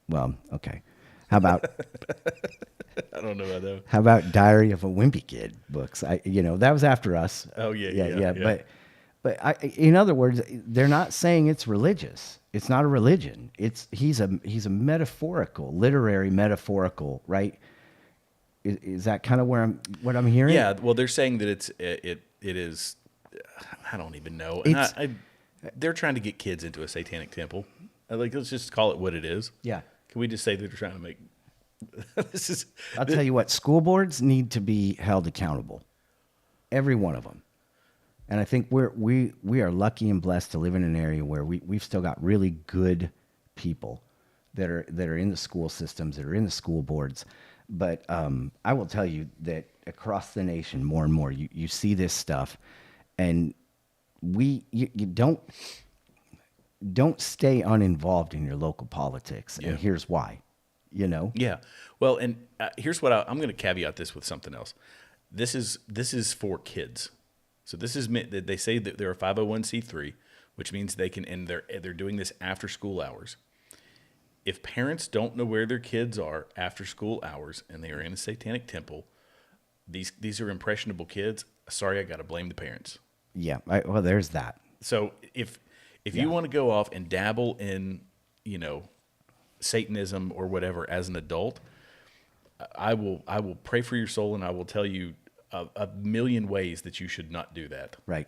Well, okay. How about I don't know about that. how about Diary of a Wimpy Kid books? That was after us. Oh, yeah. But in other words, they're not saying it's religious. It's not a religion. He's a metaphorical, literary metaphorical, right? Is that kind of what I'm hearing? Yeah, well, they're saying that it is. I don't even know. They're trying to get kids into a satanic temple. Let's just call it what it is. Yeah. Can we just say that they're trying to make this is? I'll tell you what. School boards need to be held accountable. Every one of them. And I think we are lucky and blessed to live in an area where we've still got really good people that are in the school systems, that are in the school boards. But I will tell you that across the nation, more and more, you see this stuff, and you don't stay uninvolved in your local politics. And here's why, Yeah. Well, and here's what I'm going to caveat this with something else. This is for kids. So this is meant. They say that they're a 501c3, which means they can, and they're doing this after school hours. If parents don't know where their kids are after school hours and they are in a satanic temple, these are impressionable kids. Sorry, I got to blame the parents. Yeah. Well, there's that. So if you want to go off and dabble in, Satanism or whatever as an adult, I will pray for your soul, and I will tell you a million ways that you should not do that. Right.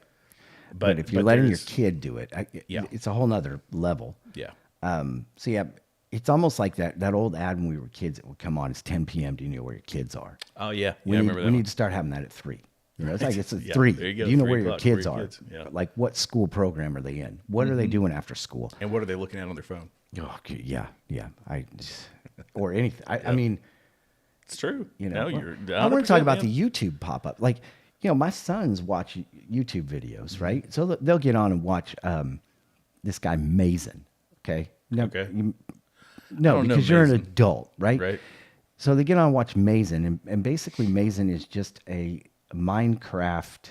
But if you're letting your kid do it, it's a whole nother level. Yeah. So yeah, it's almost like that old ad when we were kids that would come on. It's 10 p.m. Do you know where your kids are? Oh yeah. We I remember that. We need to start having that at 3. It's like it's at Yeah, 3. there you go, Do you know 3 where your o'clock, kids where your are? kids, yeah. Like what school program are they in? What are they doing after school? And what are they looking at on their phone? Oh, yeah. Or anything. I mean, It's true. No, you're. I want to talk about man. the YouTube pop up. Like, my sons watch YouTube videos, Mm-hmm. right? So they'll get on and watch this guy Mason. Okay. Okay. No, don't know because you're an Mason. adult, right? Right. So they get on and watch Mason, and basically Mason is just a Minecraft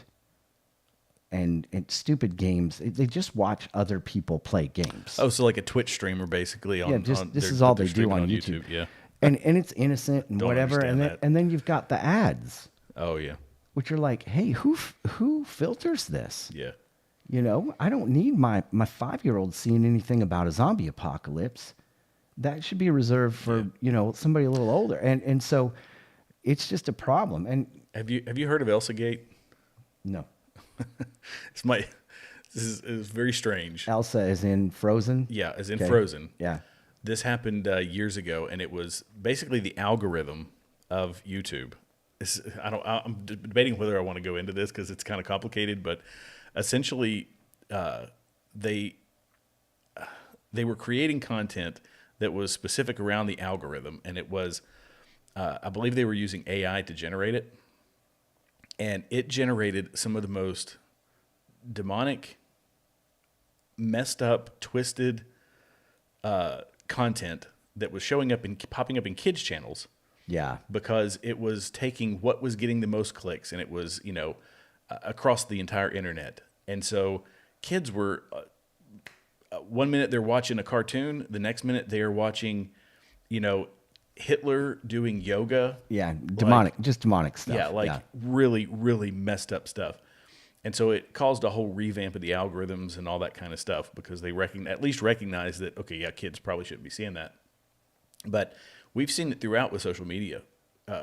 and stupid games. They just watch other people play games. Oh, so like a Twitch streamer, basically. This is all they do on YouTube. Yeah. And it's innocent and Don't whatever. understand And that. then you've got the ads, Oh yeah. which are like, hey, who filters this? Yeah. I don't need my 5-year-old seeing anything about a zombie apocalypse. That should be reserved for, somebody a little older. And so it's just a problem. And Have you heard of Elsagate? no. It's is very strange. Elsa is in Frozen. Yeah, as in Okay. Frozen. Yeah. This happened years ago, and it was basically the algorithm of YouTube. I'm debating whether I want to go into this because it's kind of complicated, but essentially, they were creating content that was specific around the algorithm, and it was, I believe they were using AI to generate it, and it generated some of the most demonic, messed up, twisted content that was popping up in kids' channels. Yeah. Because it was taking what was getting the most clicks, and it was, across the entire internet. And so kids were, 1 minute they're watching a cartoon, the next minute they are watching, Hitler doing yoga. Yeah. Demonic, just demonic stuff. Yeah, really, really messed up stuff. And so it caused a whole revamp of the algorithms and all that kind of stuff because they at least recognize that, okay, yeah, kids probably shouldn't be seeing that. But we've seen it throughout with social media,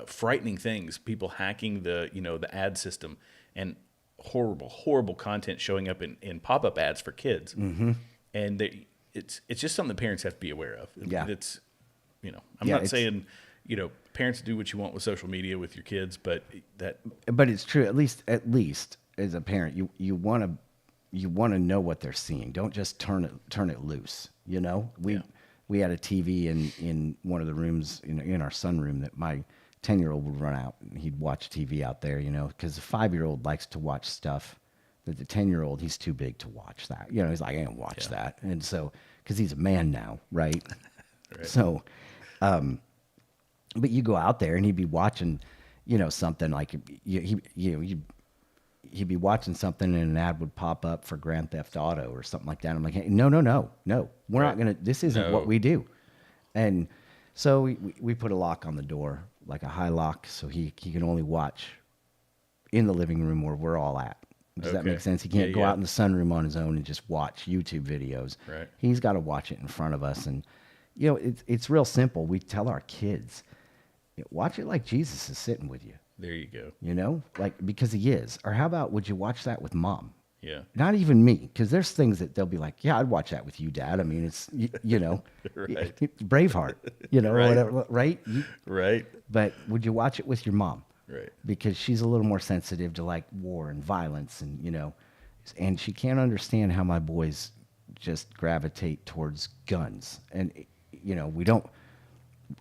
frightening things, people hacking the ad system, and horrible, horrible content showing up in pop-up ads for kids. Mm-hmm. And it's just something that parents have to be aware of. Yeah. I'm not saying, parents do what you want with social media with your kids, but it's true. At least as a parent, you want to know what they're seeing. Don't just turn it loose. We had a TV in one of the rooms in our sunroom that my 10-year-old would run out and he'd watch TV out there, because the 5-year-old likes to watch stuff that the 10-year-old, he's too big to watch that. He's like, I can't watch that. And so, because he's a man now, right? Right. So, but you go out there and he'd be watching, something like he'd be watching something and an ad would pop up for Grand Theft Auto or something like that. I'm like, hey, no. We're not going to, this isn't what we do. And so we put a lock on the door, like a high lock, so he can only watch in the living room where we're all at. Does that make sense? He can't go out in the sunroom on his own and just watch YouTube videos. Right. He's got to watch it in front of us. And, it's real simple. We tell our kids, watch it like Jesus is sitting with you. There you go. Because he is. Or how about, would you watch that with mom? Yeah. Not even me, because there's things that they'll be like, yeah, I'd watch that with you, Dad. I mean, it's, Right. Braveheart, Right. or whatever, right? Right. But would you watch it with your mom? Right. Because she's a little more sensitive to like war and violence and she can't understand how my boys just gravitate towards guns. And, we don't,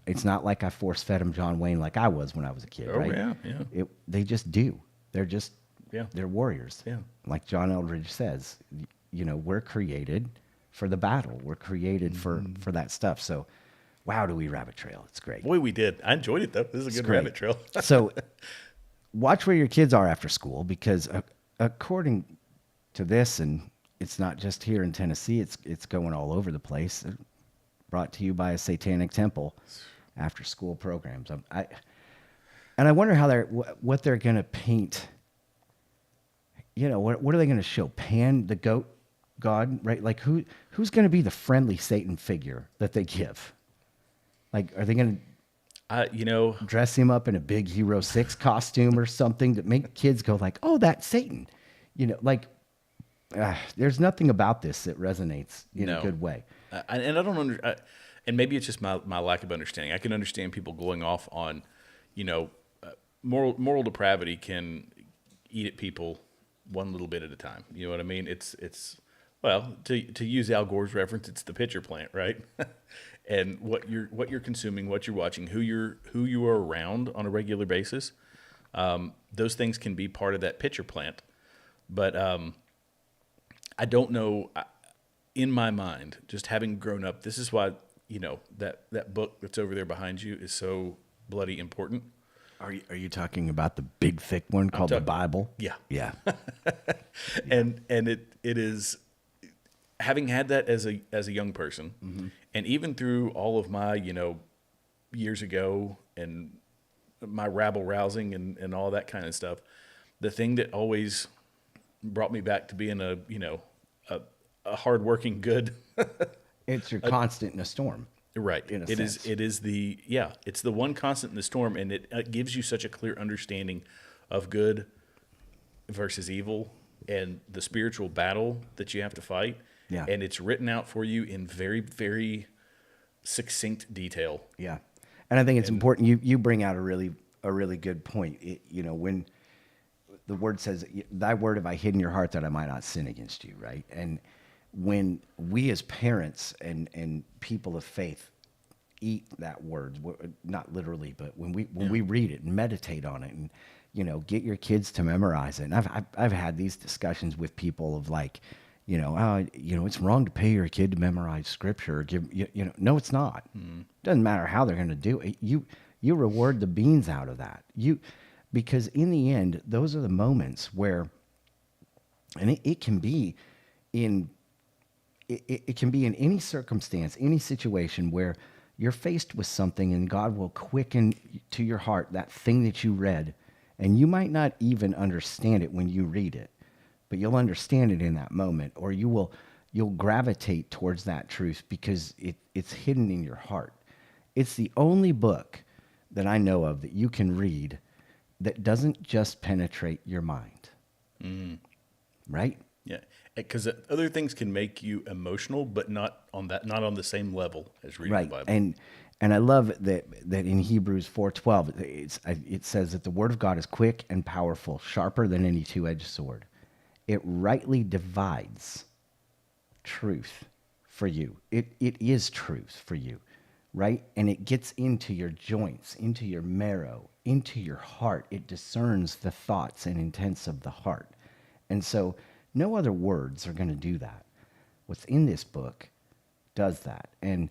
it's not like I force fed them John Wayne like I was when I was a kid, right? Yeah. They just do. They're just, they're warriors. Yeah. Like John Eldridge says, we're created for the battle. We're created for that stuff. So, wow, do we rabbit trail. It's great. Boy, we did. I enjoyed it, though. This is a good rabbit trail. So, watch where your kids are after school because according to this, and it's not just here in Tennessee, it's going all over the place. Brought to you by a satanic temple after school programs. And I wonder how what they're going to paint. What are they going to show? Pan, the goat god, right? Like who's going to be the friendly Satan figure that they give? Like, are they going to, dress him up in a big Hero 6 costume or something that make kids go like, oh, that's Satan? There's nothing about this that resonates in a good way. And I don't and maybe it's just my lack of understanding. I can understand people going off on, moral depravity can eat at people one little bit at a time. You know what I mean? It's well, to use Al Gore's reference, it's the pitcher plant, right? And what you're consuming, what you're watching, who you are around on a regular basis, those things can be part of that pitcher plant. But I don't know. In my mind, just having grown up, this is why that book that's over there behind you is so bloody important. Are you talking about the big thick one called the Bible? Yeah. Yeah. And it is, having had that as a young person, mm-hmm. and even through all of my years ago and my rabble rousing and all that kind of stuff, the thing that always brought me back to being a hardworking good. It's your constant in a storm. Right. It's the one constant in the storm, and it gives you such a clear understanding of good versus evil and the spiritual battle that you have to fight. Yeah. And it's written out for you in very, very succinct detail. Yeah. And I think it's important. You bring out a really good point. When the word says, "Thy word have I hid in your heart that I might not sin against you," right? And when we as parents and people of faith eat that word, not literally, but when we read it and meditate on it, and get your kids to memorize it. And I've had these discussions with people of like, it's wrong to pay your kid to memorize scripture. No, it's not. Doesn't matter how they're going to do it. You reward the beans out of that. Because in the end, those are the moments where, and it can be in any circumstance, any situation where you're faced with something and God will quicken to your heart that thing that you read, and you might not even understand it when you read it, but you'll understand it in that moment, or you'll gravitate towards that truth because it's hidden in your heart. It's the only book that I know of that you can read that doesn't just penetrate your mind. Right? Yeah, because other things can make you emotional, but not on the same level as reading the Bible. And I love that in Hebrews 4:12 it says that the word of God is quick and powerful, sharper than any two-edged sword. It rightly divides truth for you. It is truth for you, right? And it gets into your joints, into your marrow, into your heart. It discerns the thoughts and intents of the heart. And so no other words are going to do that. What's in this book does that. And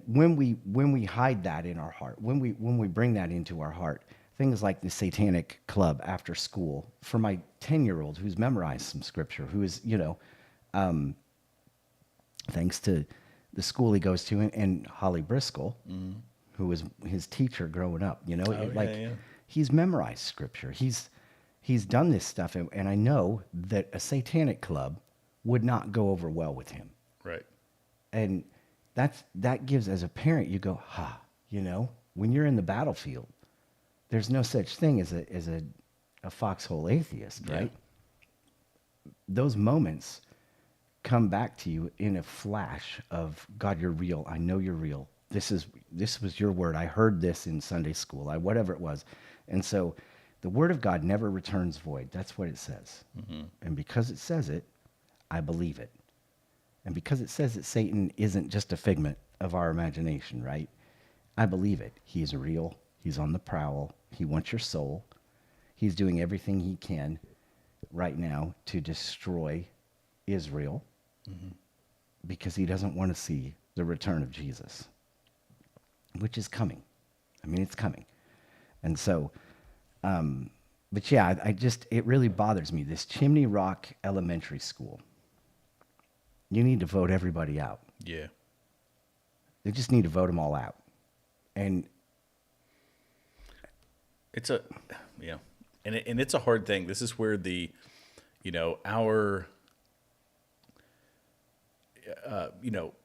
when we hide that in our heart, when we bring that into our heart, things like the Satanic Club after school, for my 10-year-old who's memorized some scripture, who is, thanks to the school he goes to, and Holly Briscoe, who was his teacher growing up, he's memorized scripture. He's done this stuff, and I know that a Satanic Club would not go over well with him. Right. And that gives, as a parent, you go, when you're in the battlefield, there's no such thing as a foxhole atheist, right? Yeah. Those moments come back to you in a flash of, God, you're real. I know you're real. This was your word. I heard this in Sunday school, whatever it was. And so the word of God never returns void. That's what it says. Mm-hmm. And because it says it, I believe it. And because it says that Satan isn't just a figment of our imagination, right? I believe it. He's real. He's on the prowl. He wants your soul. He's doing everything he can right now to destroy Israel, because he doesn't want to see the return of Jesus, which is coming. I mean, it's coming. And so, but yeah, it really bothers me. This Chimney Rock Elementary School, you need to vote everybody out. Yeah. They just need to vote them all out. And it's and it's a hard thing. This is where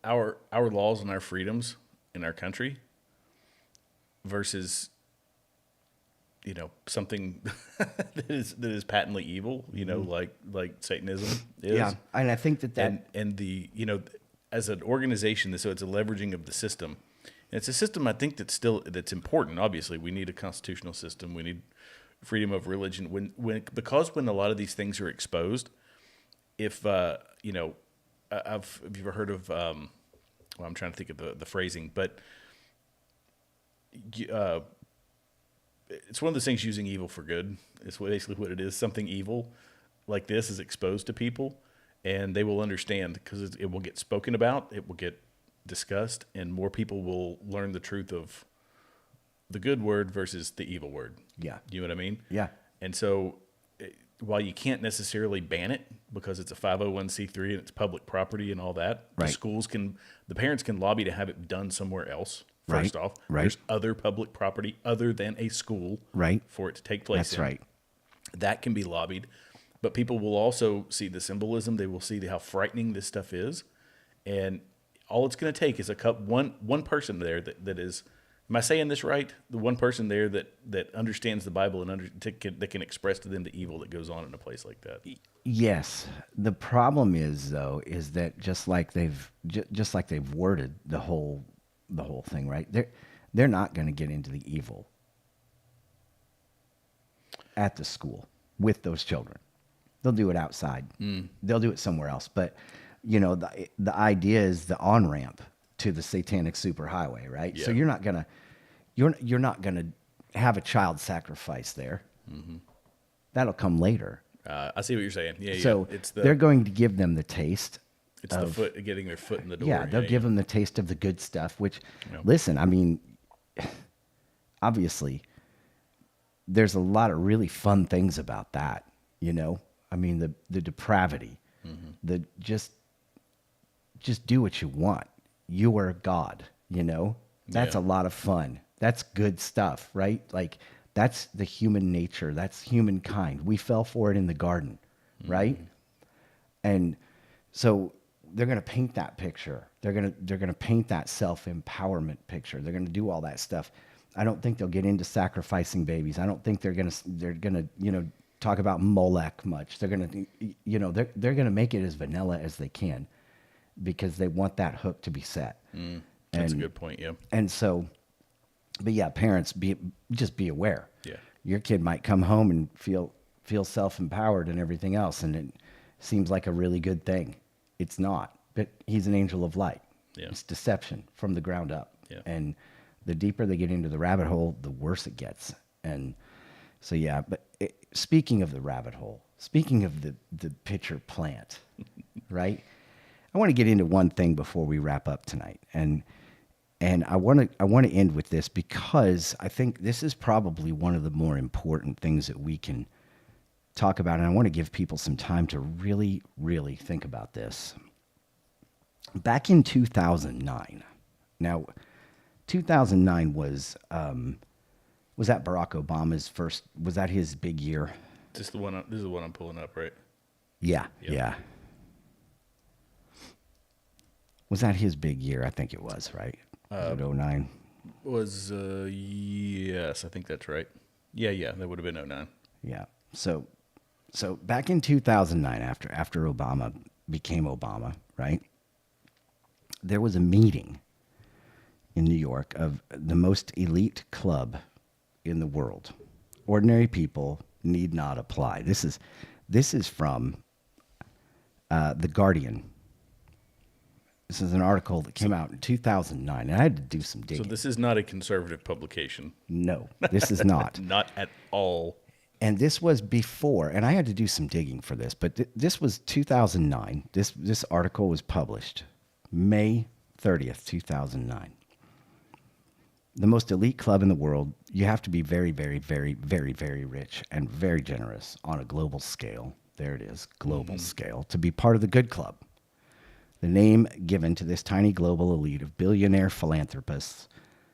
our laws and our freedoms in our country versus something that is patently evil, like Satanism is. Yeah, and I think that and the as an organization, so it's a leveraging of the system. And it's a system I think that's important. Obviously, we need a constitutional system. We need freedom of religion. Because when a lot of these things are exposed, if have you ever heard of? I'm trying to think of the phrasing, but it's one of those things, using evil for good. It's basically what it is. Something evil like this is exposed to people, and they will understand because it will get spoken about. It will get discussed, and more people will learn the truth of the good word versus the evil word. Yeah. You know what I mean? Yeah. And so while you can't necessarily ban it because it's a 501c3 and it's public property and all that, right. The parents can lobby to have it done somewhere else. First off, right. There's other public property other than a school, right, for it to take place. That's right. That can be lobbied, but people will also see the symbolism. They will see how frightening this stuff is, and all it's going to take is one person there that is Am I saying this right? The one person there that understands the Bible and that can express to them the evil that goes on in a place like that. Yes. The problem is though, is that just like they've worded the whole thing, right? They're not going to get into the evil at the school with those children. They'll do it outside. They'll do it somewhere else. But the idea is the on-ramp to the satanic superhighway, right? Yeah. So you're not gonna have a child sacrifice there. Mm-hmm. That'll come later. I see what you're saying. Yeah. So they're going to give them the taste. It's getting their foot in the door. Yeah, they'll give them the taste of the good stuff. Which, listen, I mean, obviously, there's a lot of really fun things about that. I mean, the depravity, the just do what you want. You are God, That's a lot of fun. That's good stuff, right? Like, that's the human nature. That's humankind. We fell for it in the garden, right? And so they're going to paint that picture. They're going to paint that self-empowerment picture. They're going to do all that stuff. I don't think they'll get into sacrificing babies. I don't think they're going to talk about Molech much. They're going to they're going to make it as vanilla as they can because they want that hook to be set. That's a good point. Yeah. And so, but yeah, parents, just be aware. Yeah. Your kid might come home and feel self-empowered and everything else, and it seems like a really good thing. It's not, but he's an angel of light. Yeah. It's deception from the ground up. Yeah. And the deeper they get into the rabbit hole, the worse it gets. And so, yeah, but speaking of the rabbit hole, speaking of the pitcher plant, right? I want to get into one thing before we wrap up tonight. And I want to end with this because I think this is probably one of the more important things that we can talk about. And I want to give people some time to really, really think about this. Back in 2009, now 2009 was that Barack Obama's first, was that his big year? This is the one I'm pulling up, right? Yeah, Yep. yeah. Was that his big year? I think it was, right? Was it 09? Yes, I think that's right. Yeah, that would have been 09. Yeah. So back in 2009, after Obama became Obama, right? There was a meeting in New York of the most elite club in the world. Ordinary people need not apply. This is from The Guardian. This is an article that came out in 2009, and I had to do some digging. So this is not a conservative publication. No, this is not. Not at all. And this was before, and I had to do some digging for this, but this was 2009. This article was published May 30th, 2009. The most elite club in the world, you have to be very, very, very, very, very rich and very generous on a global scale. There it is, global scale, to be part of the good club. The name given to this tiny global elite of billionaire philanthropists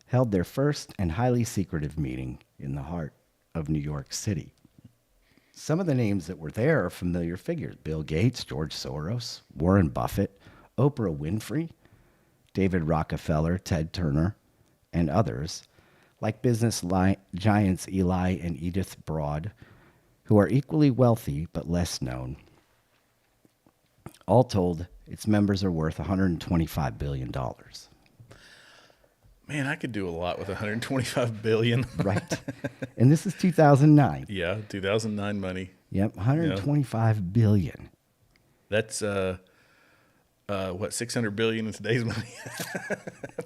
held their first and highly secretive meeting in the heart of New York City. Some of the names that were there are familiar figures: Bill Gates, George Soros, Warren Buffett, Oprah Winfrey, David Rockefeller, Ted Turner, and others, like business giants Eli and Edith Broad, who are equally wealthy but less known. All told, its members are worth $125 billion. Man, I could do a lot with $125 billion. Right. And this is 2009. Yeah, 2009 money. Yep, $125 billion. That's $600 billion in today's money.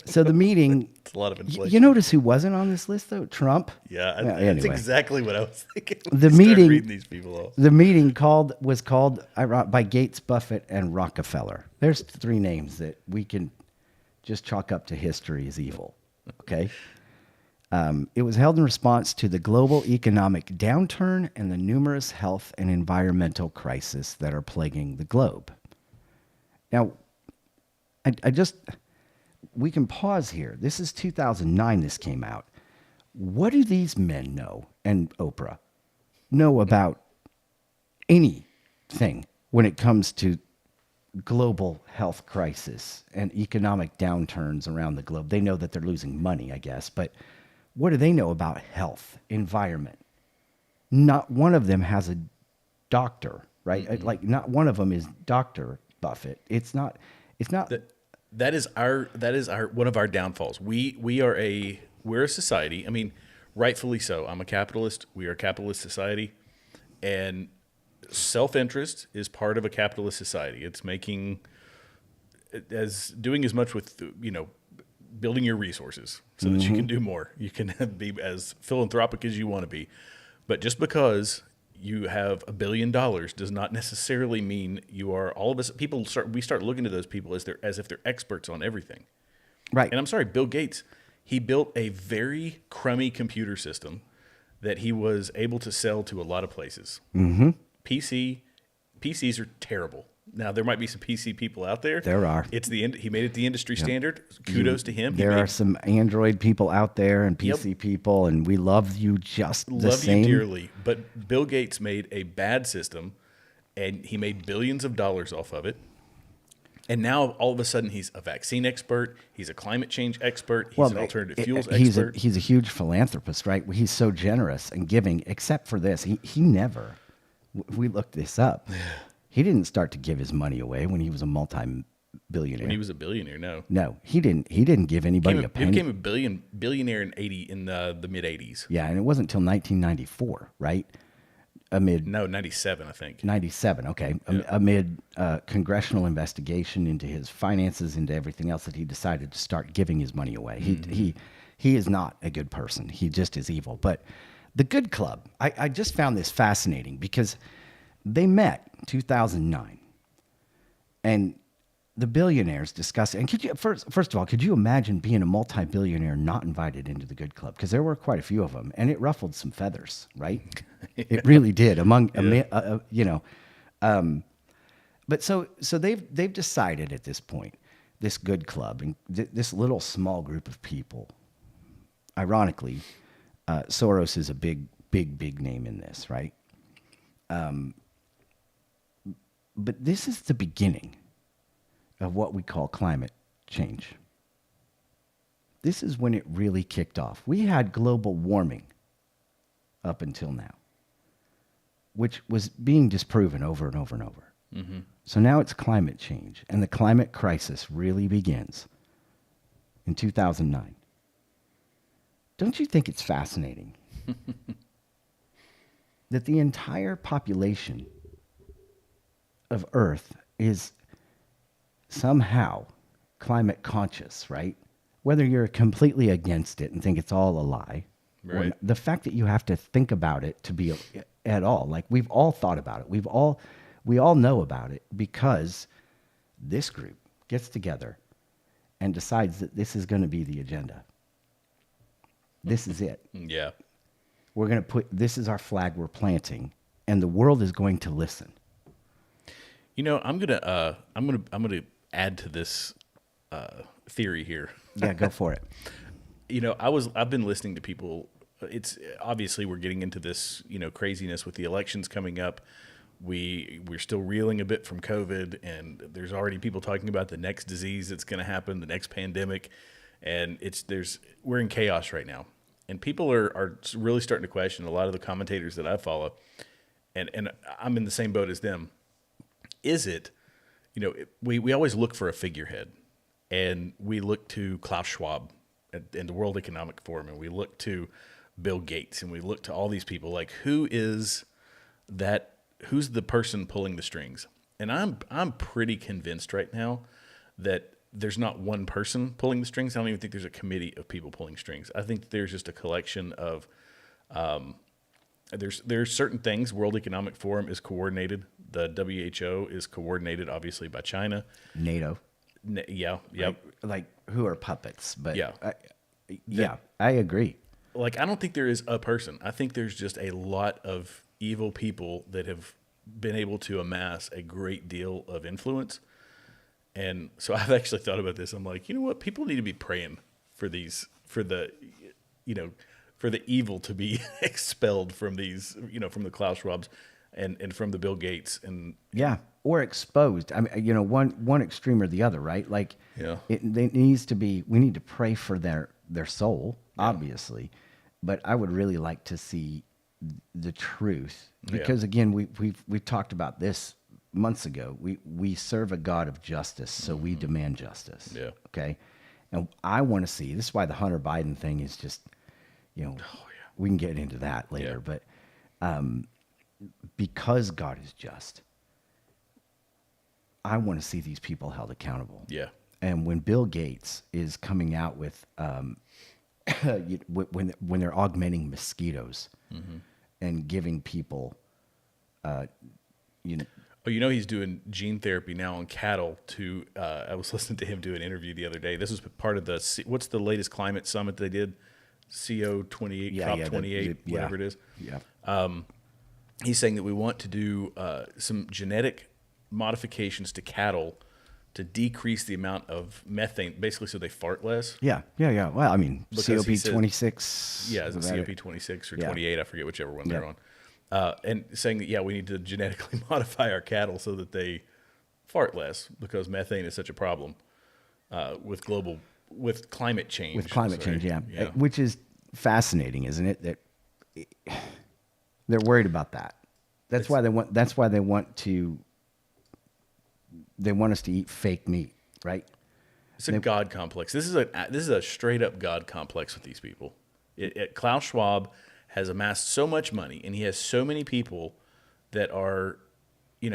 So the meeting. It's a lot of inflation. You notice who wasn't on this list though? Trump. Yeah, that's anyway. exactly what I was thinking. The meeting. Reading these people off. The meeting was called by Gates, Buffett, and Rockefeller. There's three names that we can just chalk up to history as evil. Okay. It was held in response to the global economic downturn and the numerous health and environmental crises that are plaguing the globe. Now, we can pause here. This is 2009 this came out. What do these men know, and Oprah, know about anything when it comes to global health crisis and economic downturns around the globe. They know that they're losing money, I guess, but what do they know about health, environment? Not one of them has a doctor, right? Mm-hmm. Like not one of them is Dr. Buffett. It's not That is our one of our downfalls. We're a society. I mean, rightfully so. I'm a capitalist. We are a capitalist society, and self-interest is part of a capitalist society. It's doing as much with building your resources so that you can do more. You can be as philanthropic as you want to be, but just because you have $1 billion does not necessarily mean you are. All of us we start looking to those people as if they're experts on everything. right. And I'm sorry, Bill Gates, he built a very crummy computer system that he was able to sell to a lot of places. Mm-hmm. PCs are terrible. Now there might be some PC people out there. There are. He made it the industry standard. Kudos to him. There are some Android people out there and PC people, and we love you just the same. Love you dearly. But Bill Gates made a bad system, and he made billions of dollars off of it. And now all of a sudden he's a vaccine expert. He's a climate change expert. He's an alternative fuels expert. He's a huge philanthropist, right? He's so generous and giving, except for this. He never, we looked this up. He didn't start to give his money away when he was a multi-billionaire. When he was a billionaire, no. No, he didn't give anybody a penny. He became a billionaire in the mid 80s. Yeah, and it wasn't until 1994, right? No, 97, I think. 97, okay. Yeah. Amid congressional investigation into his finances, into everything else, that he decided to start giving his money away. He is not a good person. He just is evil. But the Good Club, I just found this fascinating because they met in 2009, and the billionaires discussed it. And could you first of all, could you imagine being a multi-billionaire not invited into the Good Club? Because there were quite a few of them, and it ruffled some feathers, right? It really did. But so they've decided at this point, this Good Club and this little small group of people. Ironically, Soros is a big name in this, right? But this is the beginning of what we call climate change. This is when it really kicked off. We had global warming up until now, which was being disproven over and over and over. Mm-hmm. So now it's climate change, and the climate crisis really begins in 2009. Don't you think it's fascinating that the entire population of Earth is somehow climate conscious, right? Whether you're completely against it and think it's all a lie, right? Or the fact that you have to think about it to be at all, like we've all thought about it. We all know about it because this group gets together and decides that this is going to be the agenda. This is it. Yeah. We're going to this is our flag we're planting, and the world is going to listen. I'm gonna add to this theory here. Yeah, go for it. I've been listening to people. It's obviously we're getting into this, craziness with the elections coming up. We're still reeling a bit from COVID, and there's already people talking about the next disease that's going to happen, the next pandemic, and we're in chaos right now, and people are really starting to question a lot of the commentators that I follow, and I'm in the same boat as them. Is it, we always look for a figurehead, and we look to Klaus Schwab and the World Economic Forum, and we look to Bill Gates, and we look to all these people, like who's the person pulling the strings? And I'm pretty convinced right now that there's not one person pulling the strings. I don't even think there's a committee of people pulling strings. I think there's just a collection of there's certain things. World Economic Forum is coordinated. The WHO is coordinated, obviously, by China. NATO. Yeah. Like who are puppets? But yeah. I agree. Like, I don't think there is a person. I think there's just a lot of evil people that have been able to amass a great deal of influence. And so I've actually thought about this. I'm like, you know what? People need to be praying for the evil to be expelled from these, from the Klaus Schwabs. and from the Bill Gates and Yeah, or exposed. I mean, one extreme or the other, right? Like, Yeah. they needs to be. We need to pray for their soul, obviously, but I would really like to see the truth because again, we've talked about this months ago. We serve a God of justice, so we demand justice. Yeah. Okay, and I want to see. This is why the Hunter Biden thing is just, we can get into that later, but. Because God is just, I want to see these people held accountable. Yeah. And when Bill Gates is coming out with, when they're augmenting mosquitoes and giving people, Oh, he's doing gene therapy now on cattle to, I was listening to him do an interview the other day. This was part of what's the latest climate summit they did? CO28, COP28, whatever it is. Yeah. He's saying that we want to do some genetic modifications to cattle to decrease the amount of methane, basically so they fart less. Yeah. Well, I mean, Because he said- COP26. Yeah, is it COP26 or 28? I forget whichever one they're on. And saying that, we need to genetically modify our cattle so that they fart less because methane is such a problem with climate change. With climate change, yeah. Which is fascinating, isn't it? That they're worried about that. That's why they want us to eat fake meat, right? It's a God complex. This is a straight up God complex with these people. Klaus Schwab has amassed so much money, and he has so many people that are,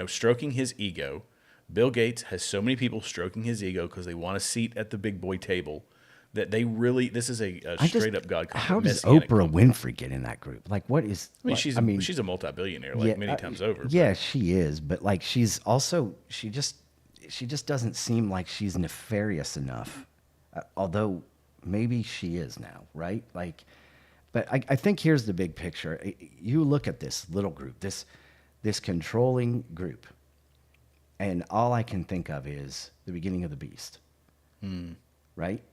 stroking his ego. Bill Gates has so many people stroking his ego because they want a seat at the big boy table. That this is a straight up God complex. How does Oprah Winfrey get in that group? Like, what is? She's a multi-billionaire, many times over. Yeah, she is, but like, she's also she just doesn't seem like she's nefarious enough. Although maybe she is now, right? Like, but I think here's the big picture. You look at this little group, this controlling group, and all I can think of is the beginning of the beast, right?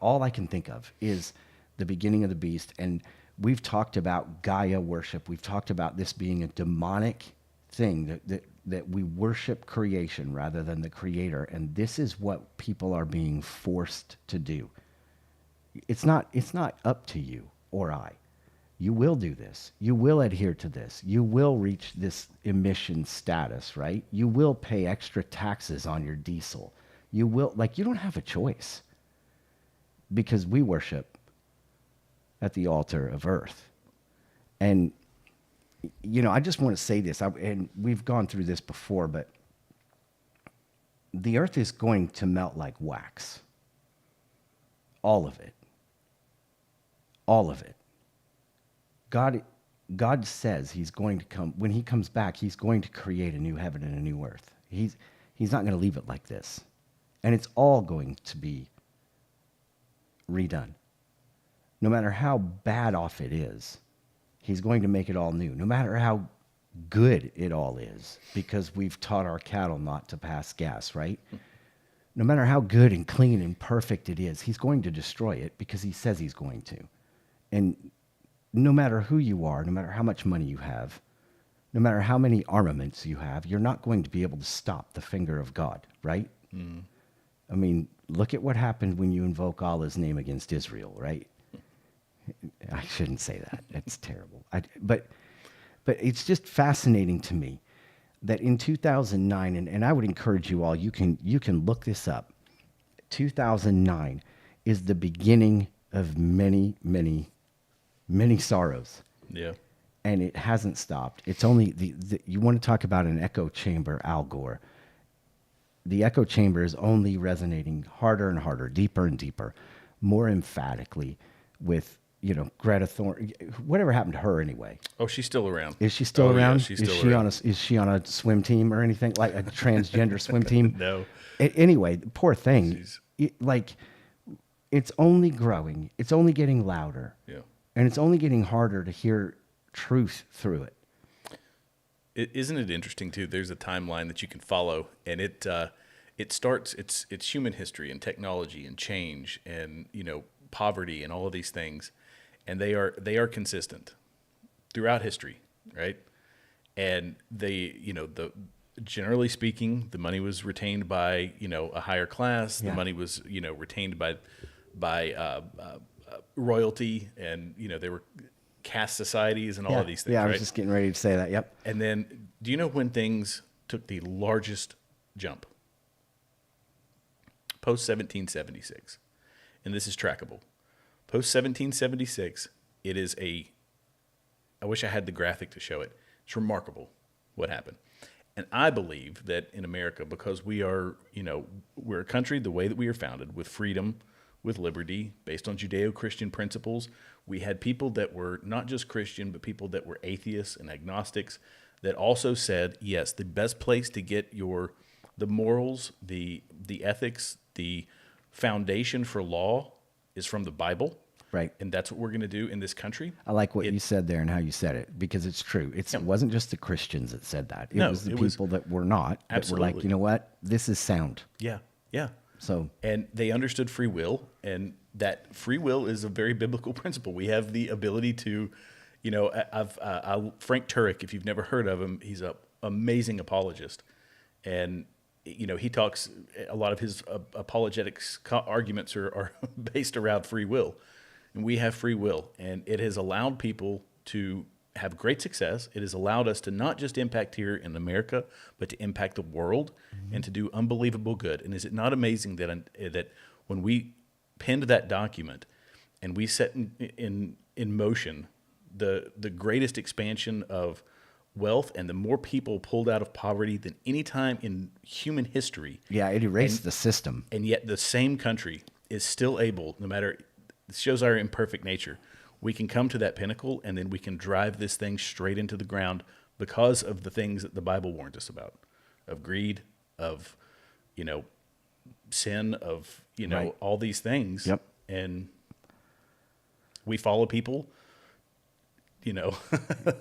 All I can think of is the beginning of the beast. And we've talked about Gaia worship. We've talked about this being a demonic thing, that we worship creation rather than the creator. And this is what people are being forced to do. It's not up to you or I. You will do this. You will adhere to this. You will reach this emission status, right? You will pay extra taxes on your diesel. You don't have a choice. Because we worship at the altar of earth. And, I just want to say this, and we've gone through this before, but the earth is going to melt like wax. All of it. All of it. God says he's going to come, when he comes back, he's going to create a new heaven and a new earth. He's not going to leave it like this. And it's all going to be redone. No matter how bad off it is, he's going to make it all new. No matter how good it all is, because we've taught our cattle not to pass gas, right? No matter how good and clean and perfect it is, he's going to destroy it because he says he's going to. And no matter who you are, no matter how much money you have, no matter how many armaments you have, you're not going to be able to stop the finger of God, right? I mean, look at what happened when you invoke Allah's name against Israel, right? I shouldn't say that. That's terrible. But it's just fascinating to me that in 2009, and I would encourage you all, you can look this up. 2009 is the beginning of many, many, many sorrows. Yeah. And it hasn't stopped. It's only you want to talk about an echo chamber, Al Gore. The echo chamber is only resonating harder and harder, deeper and deeper, more emphatically with, Greta Thornton. Whatever happened to her anyway? Oh, she's still around. Is she still around? Yeah, she's still around. Is she on a swim team or anything, like a transgender swim team? No. Anyway, poor thing. It's only growing. It's only getting louder. Yeah. And it's only getting harder to hear truth through it. Isn't it interesting too? There's a timeline that you can follow, and it starts. It's human history and technology and change and poverty and all of these things, and they are consistent throughout history, right? and generally speaking, the money was retained by a higher class. The money was retained by royalty, and they were caste societies and all of these things. Yeah, I was right? just getting ready to say that. Yep. And then, do you know when things took the largest jump? Post 1776, and this is trackable. Post 1776, it is I wish I had the graphic to show it. It's remarkable what happened. And I believe that in America, because we're a country the way that we are founded, with freedom, with liberty, based on Judeo-Christian principles, we had people that were not just Christian, but people that were atheists and agnostics that also said, yes, the best place to get the morals, the ethics, the foundation for law is from the Bible. Right. And that's what we're going to do in this country. I like what you said there and how you said it, because it's true. It wasn't just the Christians that said that. It was the people that were not, that were like, you know what, this is sound. Yeah, yeah. So, and they understood free will, and that free will is a very biblical principle. We have the ability to, Frank Turek, if you've never heard of him, he's an amazing apologist. And he talks, a lot of his apologetics arguments are based around free will. And we have free will, and it has allowed people to have great success. It has allowed us to not just impact here in America, but to impact the world and to do unbelievable good. And is it not amazing that when we penned that document and we set in motion the greatest expansion of wealth and the more people pulled out of poverty than any time in human history. Yeah, it erased the system. And yet the same country is still able, no matter, it shows our imperfect nature. We can come to that pinnacle, and then we can drive this thing straight into the ground because of the things that the Bible warns us about, of greed, of, sin, of, Right. all these things. Yep. And we follow people,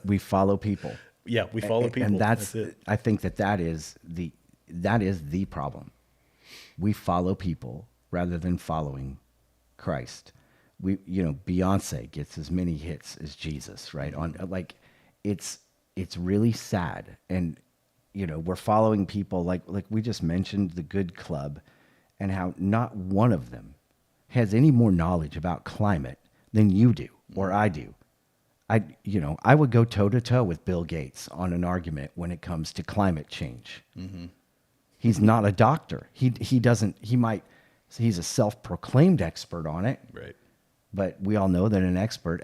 We follow people. Yeah, we follow people. And that's it. I think that is the problem. We follow people rather than following Christ. Beyonce gets as many hits as Jesus, right? It's really sad. And, we're following people like we just mentioned, the Good Club, and how not one of them has any more knowledge about climate than you do or I do. I would go toe to toe with Bill Gates on an argument when it comes to climate change. Mm-hmm. He's not a doctor. He's a self-proclaimed expert on it. Right. But we all know that an expert,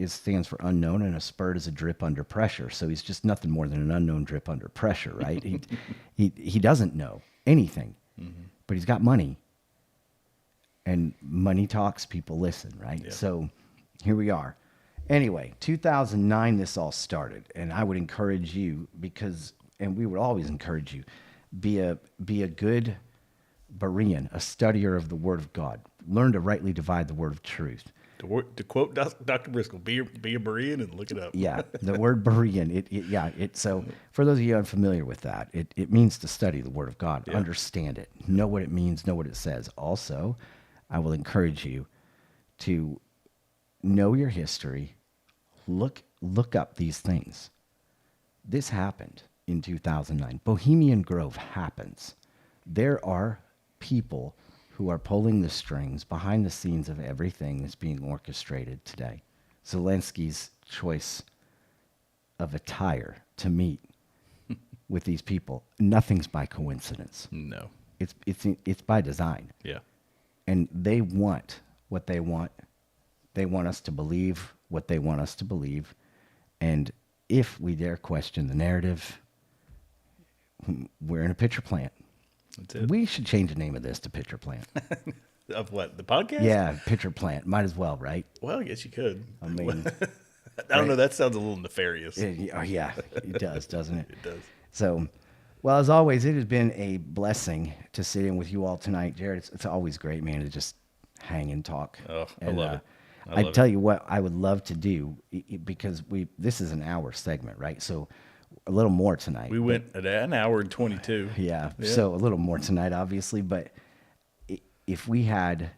stands for unknown, and a spurt is a drip under pressure. So he's just nothing more than an unknown drip under pressure, right? he doesn't know anything, but he's got money. And money talks, people listen, right? Yeah. So here we are. Anyway, 2009, this all started, and I would encourage you and we would always encourage you, be a good Berean, a studier of the Word of God. Learn to rightly divide the word of truth. To quote Dr. Briscoe, be a Berean and look it up. Yeah, the word Berean. So for those of you unfamiliar with that, it means to study the Word of God, understand it, know what it means, know what it says. Also, I will encourage you to know your history, look up these things. This happened in 2009. Bohemian Grove happens. There are people who are pulling the strings behind the scenes of everything that's being orchestrated today. Zelensky's choice of attire to meet with these people, nothing's by coincidence. No. It's by design. Yeah. And they want what they want. They want us to believe what they want us to believe. And if we dare question the narrative, we're in a pitcher plant. That's it. We should change the name of this to Pitcher Plant. Of what? The podcast? Yeah, Pitcher Plant. Might as well, right? Well, I guess you could. I mean, I don't know. That sounds a little nefarious. yeah, it does, doesn't it? It does. So, well, as always, it has been a blessing to sit in with you all tonight, Jared. It's always great, man, to just hang and talk. Oh, I love it. I tell you what, I would love to do, because this is an hour segment, right? So a little more tonight. We went at an hour and 22. Yeah, so a little more tonight, obviously. But if we had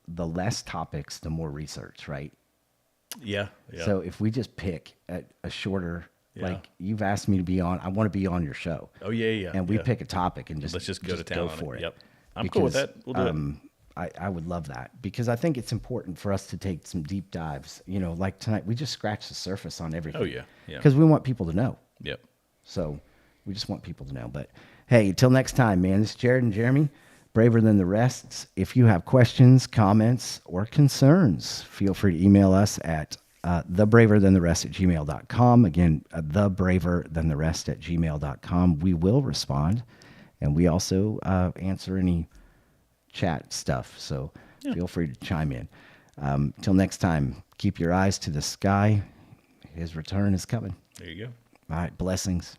the less topics, the more research, right? Yeah. So if we just pick a shorter Yeah. Like you've asked me to be on, I want to be on your show. Oh yeah. And we yeah. pick a topic and Let's just go to town for on it. Yep. I'm cool with that. We'll do it. I would love that because I think it's important for us to take some deep dives. You know, like tonight, we just scratched the surface on everything. Oh, yeah. Yeah. Because we want people to know. Yep. So we just want people to know. But hey, until next time, man, this is Jared and Jeremy, Braver Than the Rest. If you have questions, comments, or concerns, feel free to email us at thebraverthantherest@gmail.com. Again, thebraverthantherest@gmail.com. We will respond. And we also answer any chat stuff. So feel free to chime in. Till next time, keep your eyes to the sky. His return is coming. There you go. All right. Blessings.